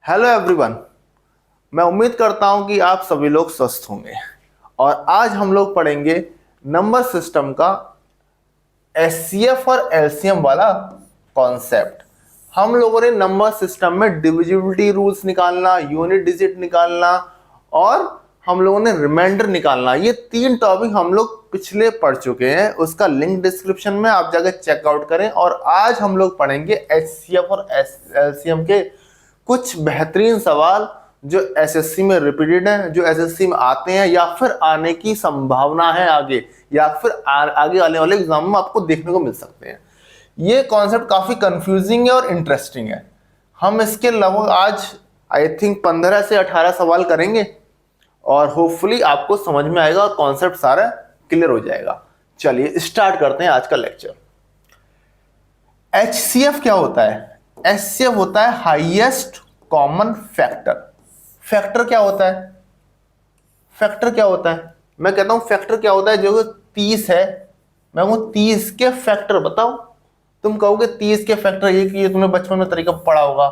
Hello everyone. मैं उम्मीद करता हूं कि आप सभी लोग स्वस्थ होंगे और आज हम लोग पढ़ेंगे नंबर सिस्टम का एचसीएफ और एलसीएम वाला कॉन्सेप्ट। हम लोगों ने नंबर सिस्टम में डिविजिबिलिटी रूल्स निकालना, यूनिट डिजिट निकालना और हम लोगों ने रिमाइंडर निकालना, ये 3 टॉपिक हम लोग पिछले पढ़ चुके हैं। उसका लिंक डिस्क्रिप्शन में आप जाकर चेकआउट करें। और आज हम लोग पढ़ेंगे एचसीएफ और एलसीएम के कुछ बेहतरीन सवाल जो एसएससी में रिपीटेड हैं, जो एसएससी में आते हैं या फिर आने की संभावना है आगे, या फिर आगे आने वाले एग्जाम में आपको देखने को मिल सकते हैं। ये कॉन्सेप्ट काफी कंफ्यूजिंग है और इंटरेस्टिंग है। हम इसके लगभग आज आई थिंक 15 से 18 सवाल करेंगे और होपफुली आपको समझ में आएगा और कॉन्सेप्ट सारा क्लियर हो जाएगा। चलिए स्टार्ट करते हैं आज का लेक्चर। एचसीएफ क्या होता है? एचसीएफ होता है हाईएस्ट कॉमन फैक्टर। फैक्टर क्या होता है? फैक्टर क्या होता है? मैं कहता हूं फैक्टर क्या होता है? जो 30 है, मैं वो 30 के फैक्टर बताओ। तुम कहोगे 30 के फैक्टर, ये तुमने बचपन में तरीका पढ़ा होगा।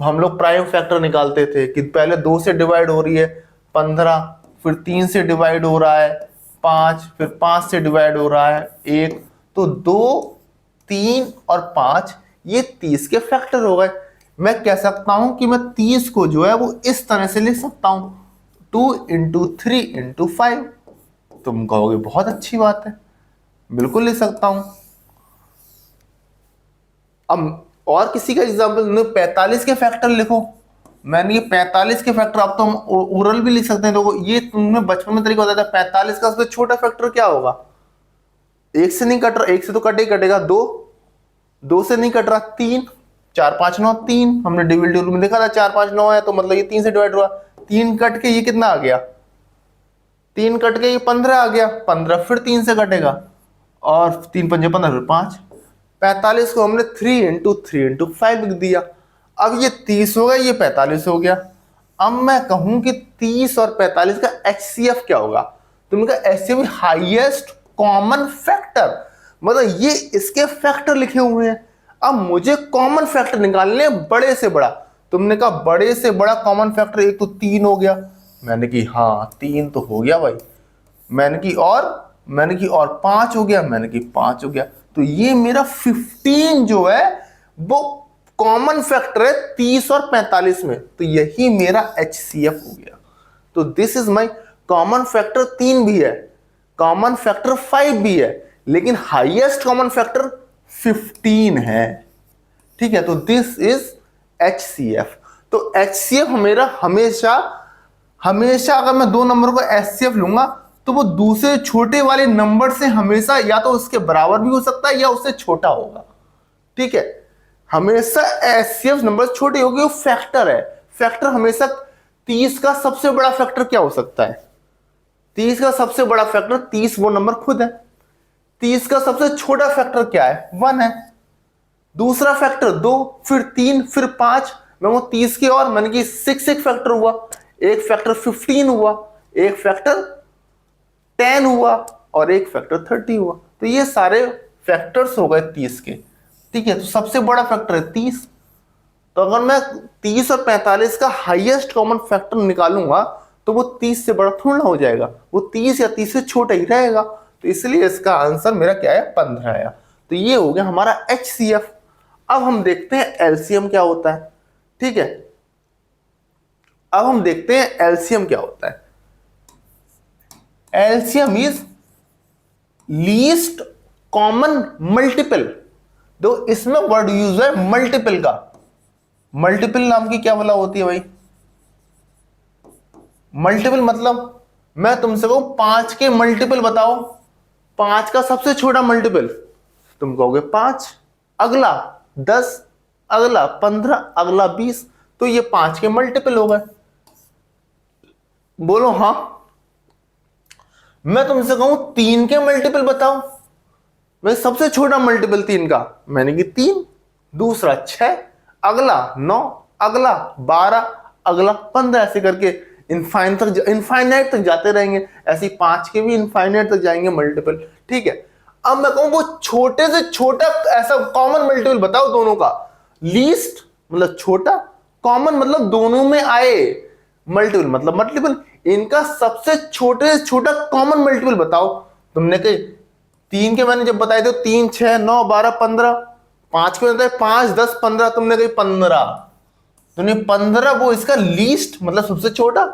हम लोग प्राइम फैक्टर निकालते थे कि पहले 2 से डिवाइड हो रही है 15, फिर 3 से डिवाइड हो रहा है 5, फिर 5 से डिवाइड हो रहा है 1। तो 2, 3 और 5 ये 30 के फैक्टर हो गए। मैं कह सकता हूं कि मैं 30 को जो है वो इस तरह से लिख सकता हूं, 2 इंटू 3 इंटू 5। तुम कहोगे बहुत अच्छी बात है, बिल्कुल लिख सकता हूं। अब और किसी का एग्जाम्पल, 45 के फैक्टर लिखो। मैंने ये 45 के फैक्टर, अब तो हम ओरल भी लिख सकते हैं। देखो ये तुमने बचपन में तरीका होता था। 45 का सबसे छोटा फैक्टर क्या होगा? 1 से नहीं कट रहा, 1 से तो कटे ही कटेगा। 2 से नहीं कट रहा, 3, 4 5 9 3। हमने डिविजिबिलिटी रूल में देखा था 4 5 9 है, तो मतलब ये 3 से डिवाइड हुआ। 3 कट के ये कितना आ गया? 3 कट के ये 15 आ गया। 15 फिर 3 से कटेगा और 3 पंजे 15 फिर 5। 45 को हमने 3 इंटू 3 इंटू 5 लिख दिया। अब ये 30 हो गया, ये 45 हो गया। अब मैं कहूं कि 30 और 45 का एचसीएफ क्या होगा? तुमने कहा एचसीएफ हाईएस्ट कॉमन फैक्टर, मतलब ये इसके फैक्टर लिखे हुए हैं। अब मुझे कॉमन फैक्टर निकालने हैं बड़े से बड़ा। तुमने कहा बड़े से बड़ा कॉमन फैक्टर, एक तो 3 हो गया। मैंने की हाँ 3 तो हो गया भाई। मैंने की और 5 हो गया। मैंने की 5 हो गया। तो ये मेरा 15 जो है वो कॉमन फैक्टर है 30 और 45 में। तो यही मेरा एचसीएफ हो गया। तो this is my common factor. 3 भी है, कॉमन फैक्टर 5 भी है, लेकिन हाईएस्ट कॉमन फैक्टर 15 है। ठीक है, तो दिस इज एचसीएफ। तो एचसीएफ मेरा हमेशा अगर मैं 2 नंबर को एचसीएफ लूंगा तो वो दूसरे छोटे वाले नंबर से हमेशा या तो उसके बराबर भी हो सकता है या उससे छोटा होगा। ठीक है, हमेशा एचसीएफ नंबर छोटे होगी, वो फैक्टर है। फैक्टर हमेशा 30 का सबसे बड़ा फैक्टर क्या हो सकता है? 30 का सबसे बड़ा फैक्टर 30 वो नंबर खुद है। 30 का सबसे छोटा फैक्टर क्या है? 1 है। दूसरा फैक्टर 2, फिर 3, फिर 5। मैं वो 30 के और मैंने कि 6 एक फैक्टर हुआ, एक फैक्टर 15 हुआ, एक फैक्टर 10 हुआ और एक फैक्टर 30 हुआ। तो ये सारे फैक्टर्स हो गए 30 के। ठीक है, तो सबसे बड़ा फैक्टर है 30। तो अगर मैं 30 और 45 का हाईएस्ट कॉमन फैक्टर निकालूंगा तो वो 30 से बड़ा थोड़ा हो जाएगा, वो 30 या 30 से छोटा ही रहेगा। तो इसलिए इसका आंसर मेरा क्या है? 15 आया। तो ये हो गया हमारा एचसीएफ। अब हम देखते हैं एलसीएम क्या होता है। ठीक है, अब हम देखते हैं एलसीएम क्या होता है। LCM is least common multiple. दो इसमें वर्ड यूज है मल्टीपल का। मल्टीपल नाम की क्या बोला होती है भाई? मल्टीपल मतलब मैं तुमसे कहूं 5 के मल्टीपल बताओ, 5 का सबसे छोटा मल्टीपल, तुम कहोगे 5, अगला 10, अगला 15, अगला 20। तो ये 5 के मल्टीपल हो गए। बोलो हां। मैं तुमसे कहूं 3 के मल्टीपल बताओ, मैं सबसे छोटा मल्टीपल 3 का, मैंने कि 3, दूसरा 6, अगला 9, अगला 12, अगला 15, ऐसे करके इनफाइनाइट तक जाते रहेंगे। ऐसे 5 के भी इनफाइनाइट तक जाएंगे मल्टीपल। ठीक है, अब मैं कहूं वो छोटे से छोटा ऐसा कॉमन मल्टीपल बताओ दोनों का, लीस्ट मतलब छोटा कॉमन मतलब दोनों में आए, मल्टीपल मतलब मल्टीपल। इनका सबसे छोटे से छोटा कॉमन मल्टीपल बताओ। तुमने कही 3 के मैंने जब बताए थे 3 6 9 12 15, 5 के बताए 5 10 15, तुमने कही 15, तुमने 15, वो इसका लीस्ट मतलब सबसे छोटा,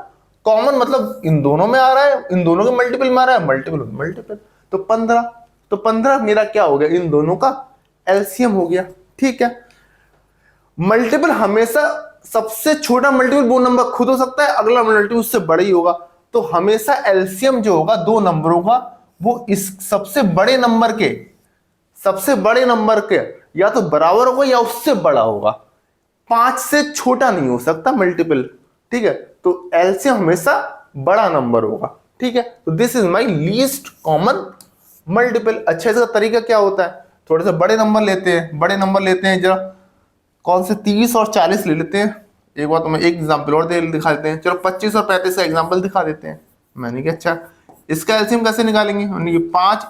कॉमन मतलब इन दोनों में आ रहा है, इन दोनों के मल्टीपल में आ रहा है, मल्टीपल मल्टीपल, तो 15, तो 15 मेरा क्या हो गया, इन दोनों का एलसीएम हो गया। ठीक है, मल्टीपल हमेशा सबसे छोटा मल्टीपल वो नंबर खुद हो सकता है, अगला मल्टीपल उससे बड़ा ही होगा, तो हमेशा एलसीएम जो होगा दो नंबरों का वो इस सबसे बड़े नंबर के या तो बराबर होगा या उससे बड़ा होगा, 5 से छोटा नहीं हो सकता मल्टीपल। ठीक है, तो एलसीएम हमेशा बड़ा नंबर होगा। ठीक है, तो this is my least common multiple. अच्छा, इसका तरीका क्या होता है, थोड़े से बड़े नंबर लेते हैं जरा, कौन से 30 और 40 ले लेते हैं। एक बार तुम्हें एक एग्जांपल और दिखा देते हैं, चलो 25 और 35 का एग्जांपल दिखा देते हैं। मैंने कहा अच्छा इसका एलसीएम कैसे निकालेंगे, 5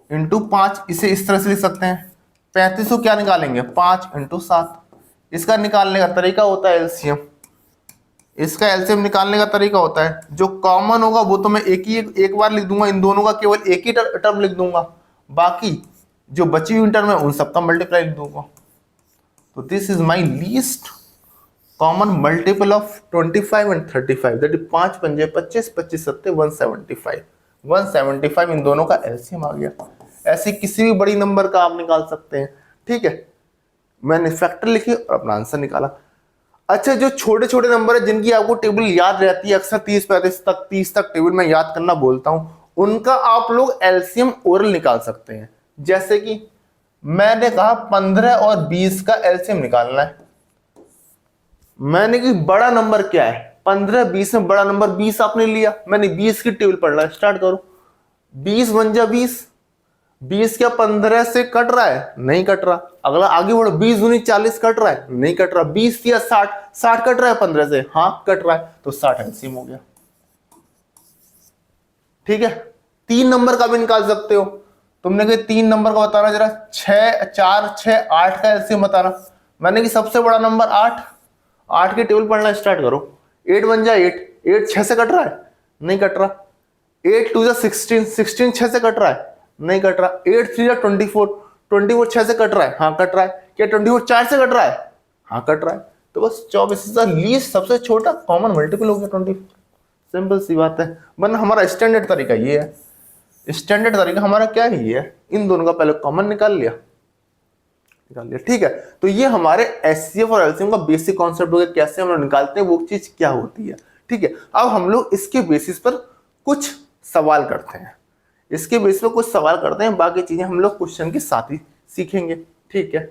इंटू 5, इसे इस तरह से लिख सकते हैं। 35 को क्या निकालेंगे, 5 इंटू 7। इसका निकालने का तरीका होता है एलसीएम, इसका एलसीएम निकालने का तरीका होता है जो कॉमन होगा वो तो मैं एक बार लिख दूंगा, इन दोनों का केवल एक ही टर्म लिख दूंगा, बाकी जो बची हुई टर्म है उन सबका मल्टीप्लाई लिख दूंगा। तो this is my least common multiple of 25 and 35, that is 5 पंजे 25, 25 सत्ते 175, 175 इन दोनों का एलसीएम आ गया। ऐसे किसी भी बड़ी नंबर का आप निकाल सकते हैं। ठीक है, मैंने फैक्टर लिखी और अपना आंसर निकाला। अच्छा, जो छोटे छोटे नंबर है जिनकी आपको टेबल याद रहती है, अक्सर 30 तक टेबल में याद करना बोलता हूं, उनका आप लोग एलसीएम ओरल निकाल सकते हैं। जैसे कि मैंने कहा 15 और 20 का एलसीएम निकालना है। मैंने कि बड़ा नंबर क्या है, 15 20 में बड़ा नंबर 20 आपने लिया, मैंने 20 की टेबल पढ़ना स्टार्ट करो। 20 1 जा 20, 20 क्या 15 से कट रहा है, नहीं कट रहा। अगला आगे बढ़ो, 20 दूनी 40 कट रहा है, नहीं कट रहा। 20 या 60 कट रहा है 15 से, हाँ कट रहा है, तो 60 एलसीएम हो गया। ठीक है, 3 नंबर का भी निकाल सकते हो। तुमने कहा 3 नंबर का बताना जरा, 6 4 6 8 का एलसीएम बताना। मैंने कि सबसे बड़ा नंबर 8 की टेबल पढ़ना स्टार्ट करो। 8 1 जा 8, 8 6 से कट रहा है, नहीं कट रहा। 8 2 जा 16, 16 6 से कट रहा है, नहीं कट रहा। 8 3 जा 24, 24 6 से कट रहा है, हाँ कट रहा है। क्या 24 4 से कट रहा है, हाँ कट रहा है। तो बस 24 लीस्ट सबसे छोटा कॉमन मल्टीपल हो गया 24। सिंपल सी बात है। वरना हमारा स्टैंडर्ड तरीका ये है, स्टैंडर्ड तरीका हमारा क्या है, ये है इन दोनों का पहले कॉमन निकाल लिया। ठीक है, तो ये हमारे एचसीएफ और एलसीएम का बेसिक कॉन्सेप्ट हो गया, कैसे हम लोग निकालते हैं, वो चीज क्या होती है। ठीक है, अब हम लोग इसके बेसिस पर कुछ सवाल करते हैं, बाकी चीजें हम लोग क्वेश्चन के साथ ही सीखेंगे। ठीक है,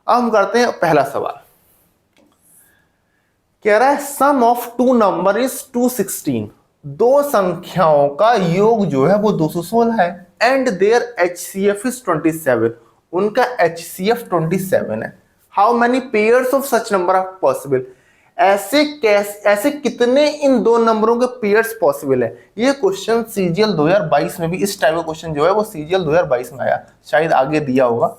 अब हम करते हैं पहला सवाल। कह रहा है सम ऑफ 2 नंबर इज 216, दो संख्याओं का योग जो है वो 216 है, एंड देयर एचसीएफ इज 27, उनका एचसीएफ 27 है। How many pairs of such number are possible, ऐसे कितने इन दो नंबरों के पेयर्स पॉसिबल है। ये क्वेश्चन सीजीएल 2022 में भी, इस टाइप का क्वेश्चन जो है वो सीजीएल 2022 में आया, शायद आगे दिया होगा।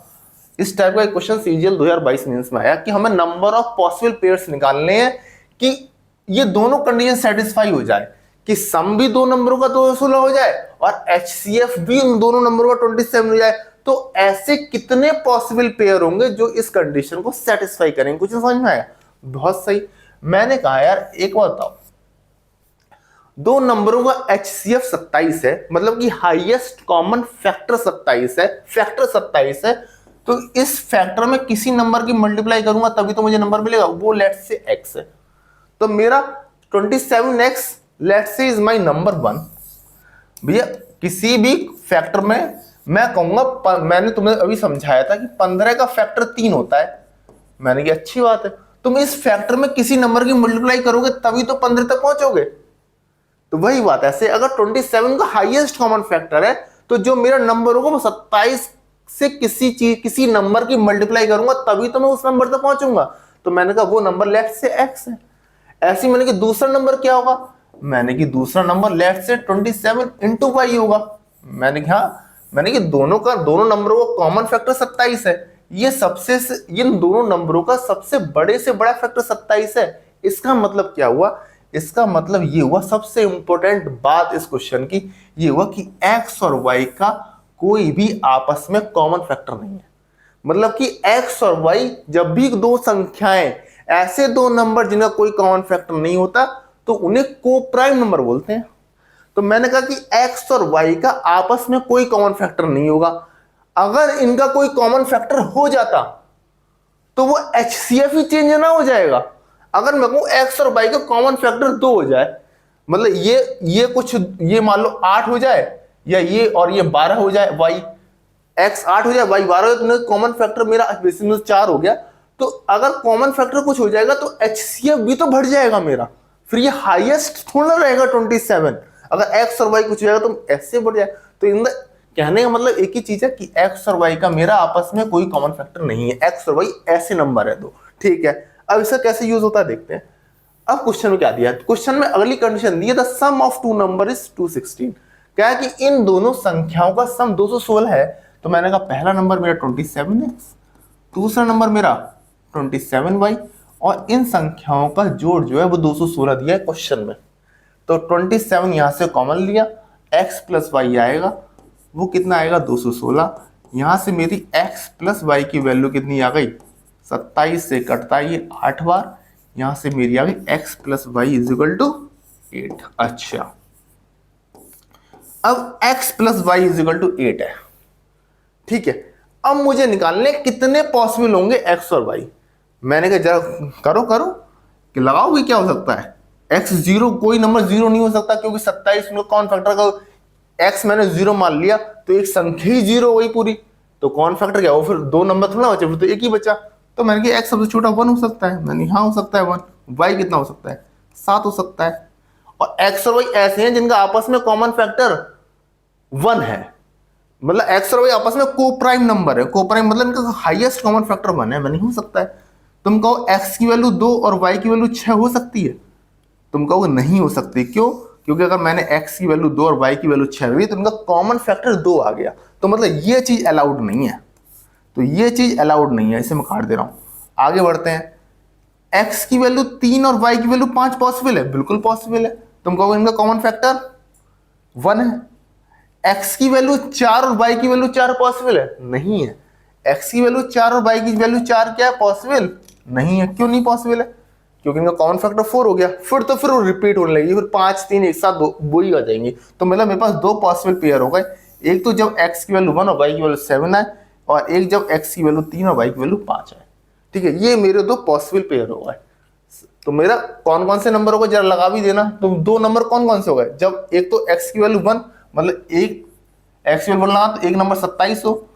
इस टाइप का एक क्वेश्चन सीजीएल 2022 मेंस में आया कि हमें नंबर ऑफ पॉसिबल पेयर्स निकालने हैं कि ये दोनों कंडीशन सेटिस्फाई हो जाए, कि सम भी दो नंबरों का 216 हो जाए और एचसीएफ भी उन दोनों नंबरों का 27 हो जाए। तो ऐसे कितने पॉसिबल पेयर होंगे जो इस कंडीशन को सेटिस्फाई करेंगे। कुछ समझ में आया? बहुत सही। मैंने कहा यार एक बात बताओ, दो नंबरों का एचसीएफ 27 है, मतलब कि हाईएस्ट कॉमन फैक्टर 27 है, तो इस फैक्टर में किसी नंबर की मल्टीप्लाई करूंगा तभी तो मुझे नंबर मिलेगा, वो लेट्स से x है। तो मेरा 27x let's say is my number 1। भैया किसी भी फैक्टर में मैं कहूंगा, मैंने तुम्हें अभी समझाया था कि 15 का फैक्टर 3 होता है, मैंने कहा अच्छी बात है, तुम इस फैक्टर में किसी नंबर की मल्टीप्लाई करोगे तभी तो 15 तक पहुंचोगे। तो वही बात ऐसे, अगर 27 का हाईएस्ट कॉमन फैक्टर है तो जो मेरा नंबर होगा वो 27 से किसी नंबर की मल्टीप्लाई करूंगा तभी तो मैं उस नंबर तक पहुंचूंगा। तो मैंने कहा वो नंबर लेफ्ट से x है। ऐसे मैंने कि दूसरा नंबर क्या होगा, मैंने कि दूसरा नंबर लेफ्ट से 27 इंटू वाई होगा। मैंने कि दोनों नंबरों का कॉमन फैक्टर 27 है, ये इन दोनों नंबरों का सबसे बड़े से बड़ा फैक्टर 27 है। इसका मतलब क्या हुआ? इसका मतलब ये हुआ, सबसे इंपॉर्टेंट बात इस क्वेश्चन की ये हुआ कि x और y का कोई भी आपस में कॉमन फैक्टर नहीं है। मतलब कि x और y जब भी दो संख्याएं, ऐसे दो नंबर जिनका कोई कॉमन फैक्टर नहीं होता, तो उन्हें कोप्राइम नंबर बोलते हैं। तो मैंने कहा कि x और y का आपस में कोई कॉमन फैक्टर नहीं होगा। अगर इनका कोई कॉमन फैक्टर हो जाता तो वो HCF ही चेंज ना हो जाएगा। अगर मैं कहूं x और y का कॉमन फैक्टर 2 हो जाए, मतलब ये मान लो 8 हो जाए, या ये और ये 12 हो जाए, y x 8 हो जाए y 12 हो जाए, तो कॉमन फैक्टर मेरा 4 हो गया। तो अगर कॉमन फैक्टर कुछ हो जाएगा तो HCF भी तो बढ़ जाएगा मेरा, फिर ये हाईएस्ट थोड़ा रहेगा 27। अगर x और y कुछ हो जाएगा तो ऐसे बढ़ जाए। तो इन कहने का मतलब एक ही चीज है कि x और y का मेरा आपस में कोई कॉमन फैक्टर नहीं है। x और y ऐसे नंबर है दो, ठीक है। अब इसका कैसे यूज होता है देखते हैं। अब क्वेश्चन में क्या दिया है? क्वेश्चन में अगली कंडीशन दी है, the sum of two number is 216। क्या है कि इन दोनों संख्याओं का सम 216 है। तो मैंने कहा पहला नंबर मेरा 27x, दूसरा नंबर मेरा 27y, और इन संख्याओं का जोड़ जो है वो 216 दिया है क्वेश्चन में। तो 27 यहां से कॉमन लिया, x प्लस वाई आएगा, वो कितना आएगा 216। यहां से मेरी x प्लस वाई की वैल्यू कितनी आ गई? 27 से कटता है ये 8 बार, यहां से मेरी आ गई x plus Y is equal to 8। अच्छा, अब x plus Y is equal to 8 है, ठीक है। अब मुझे निकालने कितने पॉसिबल होंगे x और y। मैंने कहा जरा करो कि लगाओगे क्या हो सकता है। x जीरो, कोई नंबर जीरो नहीं हो सकता, क्योंकि 27 में कौन फैक्टर का x मैंने जीरो मान लिया तो एक संख्या ही जीरो हो गई पूरी। तो कौन फैक्टर क्या हो, फिर दो नंबर थोड़ा बचे, फिर तो एक ही बचा। तो मैंने कहा x सबसे छोटा 1 हो सकता है, मैंने हाँ हो सकता है 1। y कितना हो सकता है? 7 हो सकता है। और x और y ऐसे हैं जिनका आपस में कॉमन फैक्टर 1 है। मतलब x और y आपस में कोप्राइम नंबर है। कोप्राइम मतलब इनका हाईएस्ट कॉमन फैक्टर 1 है, मैंने हो सकता है। तुम कहो x की वैल्यू 2 और y की वैल्यू 6 हो सकती है, तुम कहोगे नहीं हो सकती। क्यों? क्योंकि अगर मैंने x की वैल्यू 2 और y की वैल्यू 6 हुई तो उनका कॉमन फैक्टर 2 आ गया। तो मतलब ये चीज अलाउड नहीं है, तो ये चीज अलाउड नहीं है, इसे मैं काट दे रहा हूं। आगे बढ़ते हैं। x की वैल्यू 3 और y की वैल्यू 5 पॉसिबल है, बिल्कुल पॉसिबल है। तुम कहोगे इनका कॉमन फैक्टर 1 है। x की वैल्यू 4 और y की वैल्यू 4 पॉसिबल है, नहीं है। x की वैल्यू 4 और y की वैल्यू 4 क्या है? पॉसिबल नहीं है। क्यों नहीं पॉसिबल है? क्योंकि इनका कॉमन फैक्टर 4 हो गया। फिर वो रिपीट होने लगेगी, फिर 5 3 एक साथ दो ही आ जाएंगे। तो मतलब मेरे पास दो पॉसिबल पेयर हो गए। एक तो जब x की वैल्यू 1 और y की वैल्यू 7 आए, और एक जब x की वैल्यू 3 और y की वैल्यू 5 आए, ठीक है। ये मेरे दो पॉसिबल पेयर हो गए। तो मेरा कौन कौन से नंबर हो गए जरा लगा भी देना। तो दो नंबर कौन कौन से हो गए? जब एक तो x की वैल्यू 1, मतलब एक x की वैल्यू लगा तो एक नंबर 27 हो,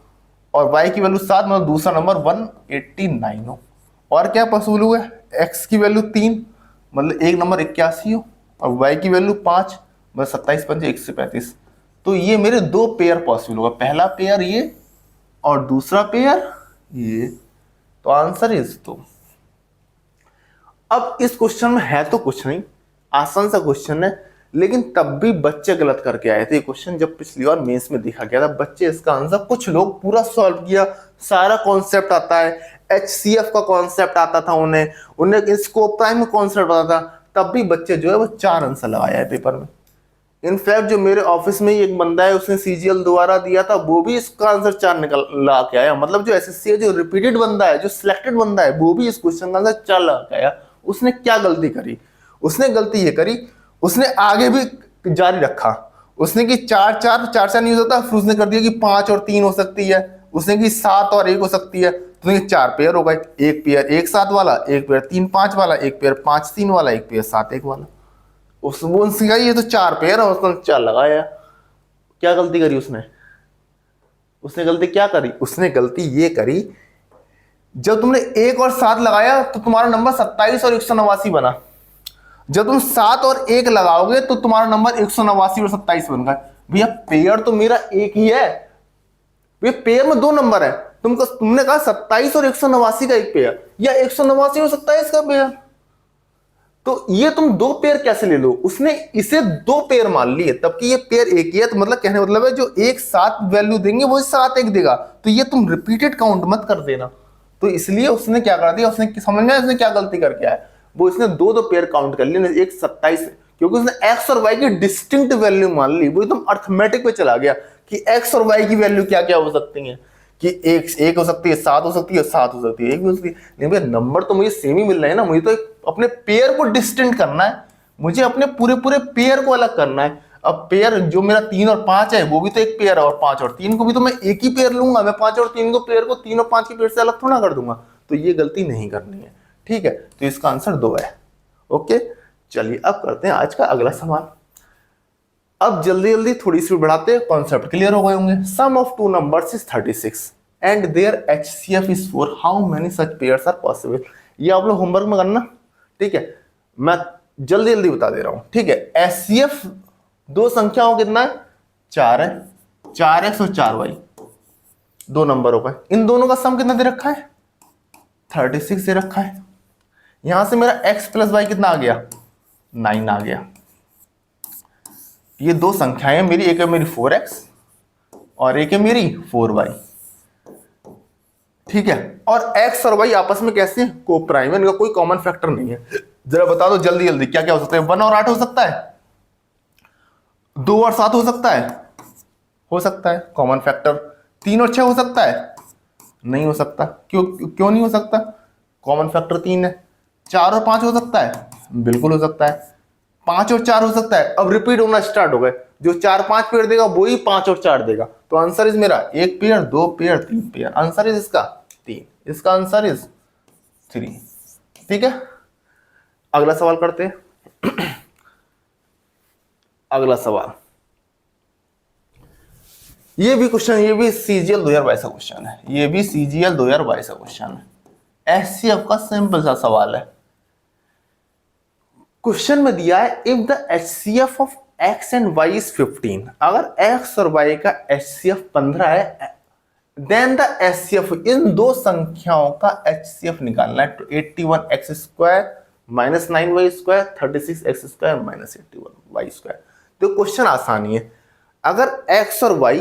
और y की वैल्यू 7, मतलब दूसरा नंबर 189 हो। और क्या पॉसिबल हुआ? x की वैल्यू 3, मतलब एक नंबर 81 हो, और y की वैल्यू 5, मतलब 27 5 135। तो ये मेरे दो पेयर पॉसिबल होगा, पहला पेयर ये और दूसरा पेयर ये। तो आंसर इज तो। अब इस क्वेश्चन में है तो कुछ नहीं, आसान सा क्वेश्चन है, लेकिन तब भी बच्चे गलत करके आए थे। ये क्वेश्चन जब पिछली बार मेंस में देखा गया था, बच्चे इसका आंसर, कुछ लोग पूरा सॉल्व किया, सारा कॉन्सेप्ट आता है, HCF का कॉन्सेप्ट आता था उन्हें इसको प्राइम कॉन्सेप्ट आता था, तब भी बच्चे जो है वो 4 आंसर लगाया है पेपर में। इनफैक्ट जो मेरे ऑफिस में ही एक बंदा है, उसने CGL दोबारा दिया था, वो भी इसका आंसर 4 निकल ला के आया। मतलब जो SSC है, जो रिपीटेड बंदा है, जो सिलेक्टेड बंदा है, वो भी इस क्वेश्चन का आंसर 4 लगा के आया। उसने क्या गलती करी? उसने गलती ये करी, उसने आगे भी जारी रखा। उसने कि 4 4 4 4 नहीं हो सकता, फिर उसने कर दिया कि 5 और 3 हो सकती है। उसने कि 7 और 1 हो सकती है, तो 4 पेयर हो गए। एक पेयर 1 7 वाला, एक पेयर 3 5 वाला, एक पेयर 5 3 वाला, एक पेयर 7 1 वाला। उसने ये तो 4 पेयर है, उसने 4 लगाया। क्या गलती करी उसने? उसने गलती क्या करी? उसने गलती ये करी, जब तुमने 1 और 7 लगाया तो तुम्हारा नंबर 27 और 189 बना। जब तुम 7 और 1 लगाओगे तो तुम्हारा नंबर 189 और 27 बन गया। भैया पेयर तो मेरा एक ही है, भैया पेयर में 2 नंबर है। तुमने कहा 27 और 189 का एक पेयर, या 189 और 27 का पेयर। तो ये तुम दो पेयर कैसे ले लो, उसने इसे दो पेयर मान लिए तब कि ये पेयर एक ही है, तो मतलब कहने मतलब है जो एक साथ वैल्यू देंगे वो साथ एक देगा, तो ये तुम रिपीटेड काउंट मत कर देना। तो इसलिए उसने क्या कर दिया, उसने समझ में उसने क्या गलती करके आया, वो इसने दो दो पेयर काउंट कर लिए, एक 27, क्योंकि उसने एक्स और वाई की डिस्टिंक्ट वैल्यू मान ली, वो एकदम अर्थमेटिक पे चला गया कि एक्स और वाई की वैल्यू क्या क्या हो सकती है, कि एक हो सकती है, 7 हो सकती है, 7 हो सकती है, एक भी हो सकती है। नहीं भैया, नंबर तो मुझे सेम ही मिल रहे हैं ना, मुझे तो अपने पेयर को डिस्टिंक्ट करना है, मुझे अपने पूरे पूरे पेयर को अलग करना है। अब पेयर जो मेरा 3 और 5 है वो भी तो एक पेयर है, और 5 और 3 को भी तो मैं एक ही पेयर लूंगा, मैं 5 और 3 को पेयर को 3 और 5 के पेयर से अलग थोड़ा कर दूंगा, तो ये गलती नहीं करनी है। ठीक है, तो इसका आंसर 2 है। ओके, चलिए अब करते हैं आज का अगला सवाल। अब जल्दी जल्दी थोड़ी सी बढ़ाते हैं, कॉन्सेप्ट क्लियर हो गए होंगे। Sum of two numbers is 36 and their HCF is 4, how many such pairs are possible. ये आप लोग होमवर्क में करना, ठीक है, मैं जल्दी जल्दी बता दे रहा हूं। ठीक है, HCF दो संख्याओं कितना है, 4 है, 4x और 4y, दो नंबरों का, इन दोनों का सम कितना दे रखा है, 36 दे रखा है। यहां से मेरा x प्लस वाई कितना आ गया, 9 आ गया। ये दो संख्याएं मेरी, एक है मेरी 4x और एक है मेरी 4y। ठीक है, और x और y आपस में कैसे को प्राइम है, इनका कोई कॉमन फैक्टर नहीं है। जरा बता दो जल्दी जल्दी क्या क्या हो सकता है। 1 और 8 हो सकता है, 2 और 7 हो सकता है, हो सकता है कॉमन फैक्टर। 3 और 6 हो सकता है, नहीं हो सकता। क्यों क्यों नहीं हो सकता, कॉमन फैक्टर 3 है। 4 और 5 हो सकता है, बिल्कुल हो सकता है। 5 और 4 हो सकता है, अब रिपीट होना स्टार्ट हो गए, जो 4 5 पेयर देगा वही 5 और 4 देगा। तो आंसर इज मेरा 1 pair, 2 pair, 3 pair. Answer is इसका 3, इसका आंसर इज 3। ठीक है, अगला सवाल करते हैं। अगला सवाल, ये भी क्वेश्चन, ये भी CGL 2022 का क्वेश्चन है, ये भी CGL 2022 का क्वेश्चन है। HCF का सिंपल सा सवाल है। क्वेश्चन में दिया है if the HCF of x and y is 15, अगर x और y का HCF 15 है, देन द HCF, इन दो संख्याओं का HCF निकालना है। तो 81x² minus 9y² 36x² minus 81y²। तो क्वेश्चन आसानी है, अगर x और y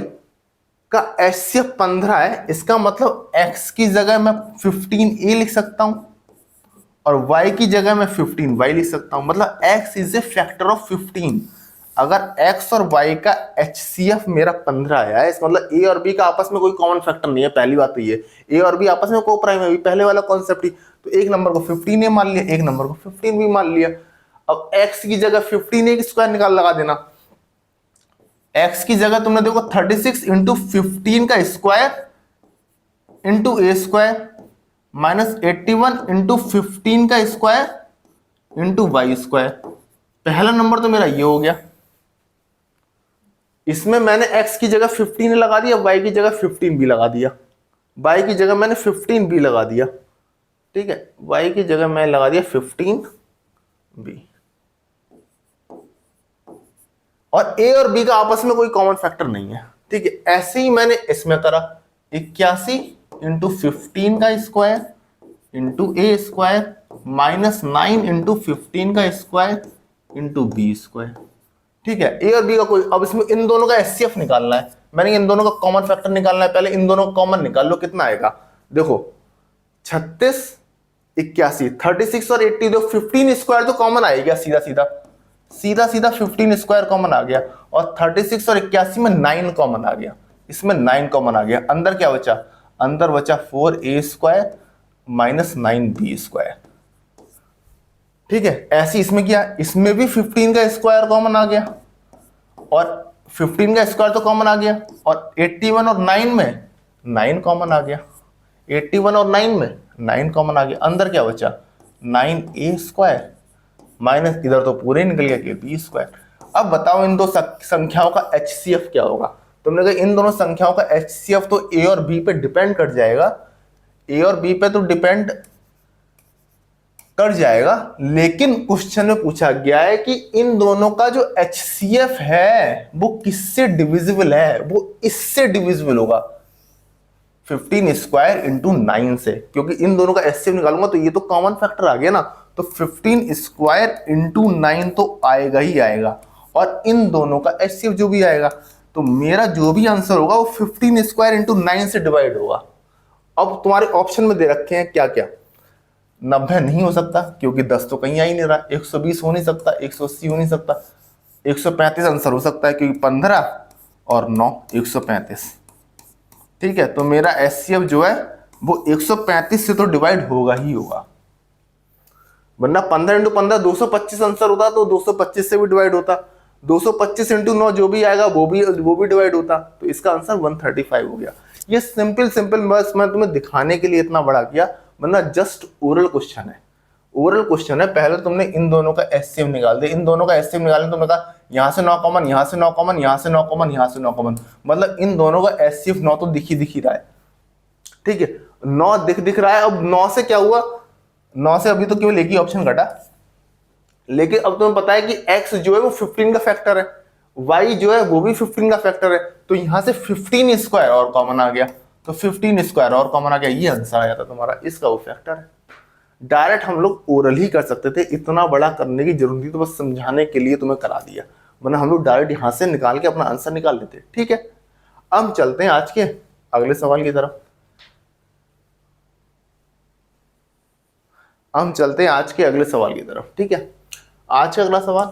का HCF 15 है, इसका मतलब x की जगह मैं 15a लिख सकता हूं और y की जगह मैं 15y लिख सकता हूं, मतलब x is a factor of 15। अगर x और y का HCF मेरा 15 आया है, इसका मतलब a और b का आपस में कोई कॉमन फैक्टर नहीं है। पहली बात तो ये, a और b आपस में को प्राइम है, पहले वाला कॉन्सेप्ट ही। तो एक नंबर को 15a मान लिया, एक नंबर को 15b मान लिया। अब x की जगह 15a की स्क्वायर निकाल लगा देना। x की जगह तुमने देखो 36 इंटू 15 का स्क्वायर इंटू ए स्क्वायर माइनस 81 इंटू 15 का स्क्वायर इंटू वाई स्क्वायर। पहला नंबर तो मेरा ये हो गया, इसमें मैंने x की जगह 15 लगा दिया, y की जगह 15 भी लगा दिया, y की जगह मैंने 15 भी लगा दिया। ठीक है, y की जगह मैं लगा दिया 15 b, और a और b का आपस में कोई कॉमन फैक्टर नहीं है। ठीक है, ऐसे ही मैंने इसमें करा 81 इंटू 15 का स्क्वायर इंटू ए स्क्वायर माइनस 9 इंटू 15 का स्क्वायर इंटू बी स्क्वायर। ठीक है, ए और बी का कोई, अब इसमें इन दोनों का HCF निकालना है, मैंने इन दोनों का कॉमन फैक्टर निकालना है। पहले इन दोनों का कॉमन निकाल लो, कितना आएगा देखो, 36 81 36 और 80 दो, 15 स्क्वायर तो कॉमन आएगा, सीधा सीधा सीधा सीधा 15 स्क्वायर कॉमन आ गया, और 36 और 81 में 9 कॉमन आ गया, इसमें 9 कॉमन आ गया। अंदर क्या बचा, अंदर बचा 4a square minus 9b square. ठीक है, ऐसे इसमें क्या, इसमें भी 15 का स्क्वायर कॉमन आ गया, और 15 का स्क्वायर तो कॉमन आ गया, और 81 और 9 में 9 कॉमन आ गया, 81 और 9 में 9 कॉमन आ गया। अंदर क्या बचा, 9a स्क्वायर माइनस, इधर तो पूरे निकल गया कि b स्क्वायर। अब बताओ इन दो संख्याओं का HCF क्या होगा। तुमने कहा इन दोनों संख्याओं का HCF तो a और b पे डिपेंड कर जाएगा, a और b पे तो डिपेंड कर जाएगा, लेकिन क्वेश्चन में पूछा गया है कि इन दोनों का जो HCF है वो किससे डिविजिबल है, वो इससे डिविजिबल होगा 15 स्क्वायर इंटू 9 से, क्योंकि इन दोनों का HCF निकालूंगा तो ये तो कॉमन फैक्टर आ गया ना, तो 15 स्क्वायर इंटू 9 तो आएगा ही आएगा, और इन दोनों का एचसीएफ जो भी आएगा, तो मेरा जो भी आंसर होगा वो 15 स्क्वायर इंटू 9 से डिवाइड होगा। अब तुम्हारे ऑप्शन में दे रखे हैं क्या क्या, 90 नहीं हो सकता क्योंकि 10 तो कहीं आ ही नहीं रहा, 120 हो नहीं सकता, 180 हो नहीं सकता, 135 आंसर हो सकता है क्योंकि 15 और 9 135। ठीक है, तो मेरा एचसीएफ जो है वो 135 से तो डिवाइड होगा ही होगा, वरना 15 इंटू 15 225 आंसर होता तो 225 से भी डिवाइड होता, 225 इंटू 9 जो भी आएगा वो भी डिवाइड होता, तो इसका आंसर 135 हो गया। ये सिंपल बस मैं तुम्हें दिखाने के लिए इतना बड़ा किया, वरना जस्ट ओरल क्वेश्चन है, ओरल क्वेश्चन है। पहले तुमने इन दोनों का एचसीएफ निकाल दिया, इन दोनों का एचसीएफ निकालने तुमने कहा यहाँ से 9 कॉमन, यहाँ से 9 कॉमन, यहाँ से 9 कॉमन, यहाँ से 9 कॉमन, मतलब इन दोनों का एचसीएफ 9 तो दिख ही रहा है। ठीक है, 9 दिख रहा है। अब 9 से क्या हुआ, 9 से अभी तो केवल एक ही ऑप्शन घटा, लेकिन अब तुम्हें पता है कि x जो है वो 15 का फैक्टर है, y जो है वो भी 15 का फैक्टर है, तो यहां से 15 स्क्वायर और कॉमन आ गया, तो 15 स्क्वायर और कॉमन आ गया, ये आंसर आ जाता तुम्हारा, इसका वो फैक्टर है। डायरेक्ट हम लोग ओरल ही कर सकते थे, इतना बड़ा करने की जरूरत थी तो बस समझाने के लिए तुम्हें करा दिया, वरना हम लोग डायरेक्ट यहां से निकाल के अपना आंसर निकाल लेते। ठीक है, अब चलते हैं आज के अगले सवाल की तरफ। हम चलते हैं आज के अगले सवाल की तरफ। ठीक है, आज का अगला सवाल,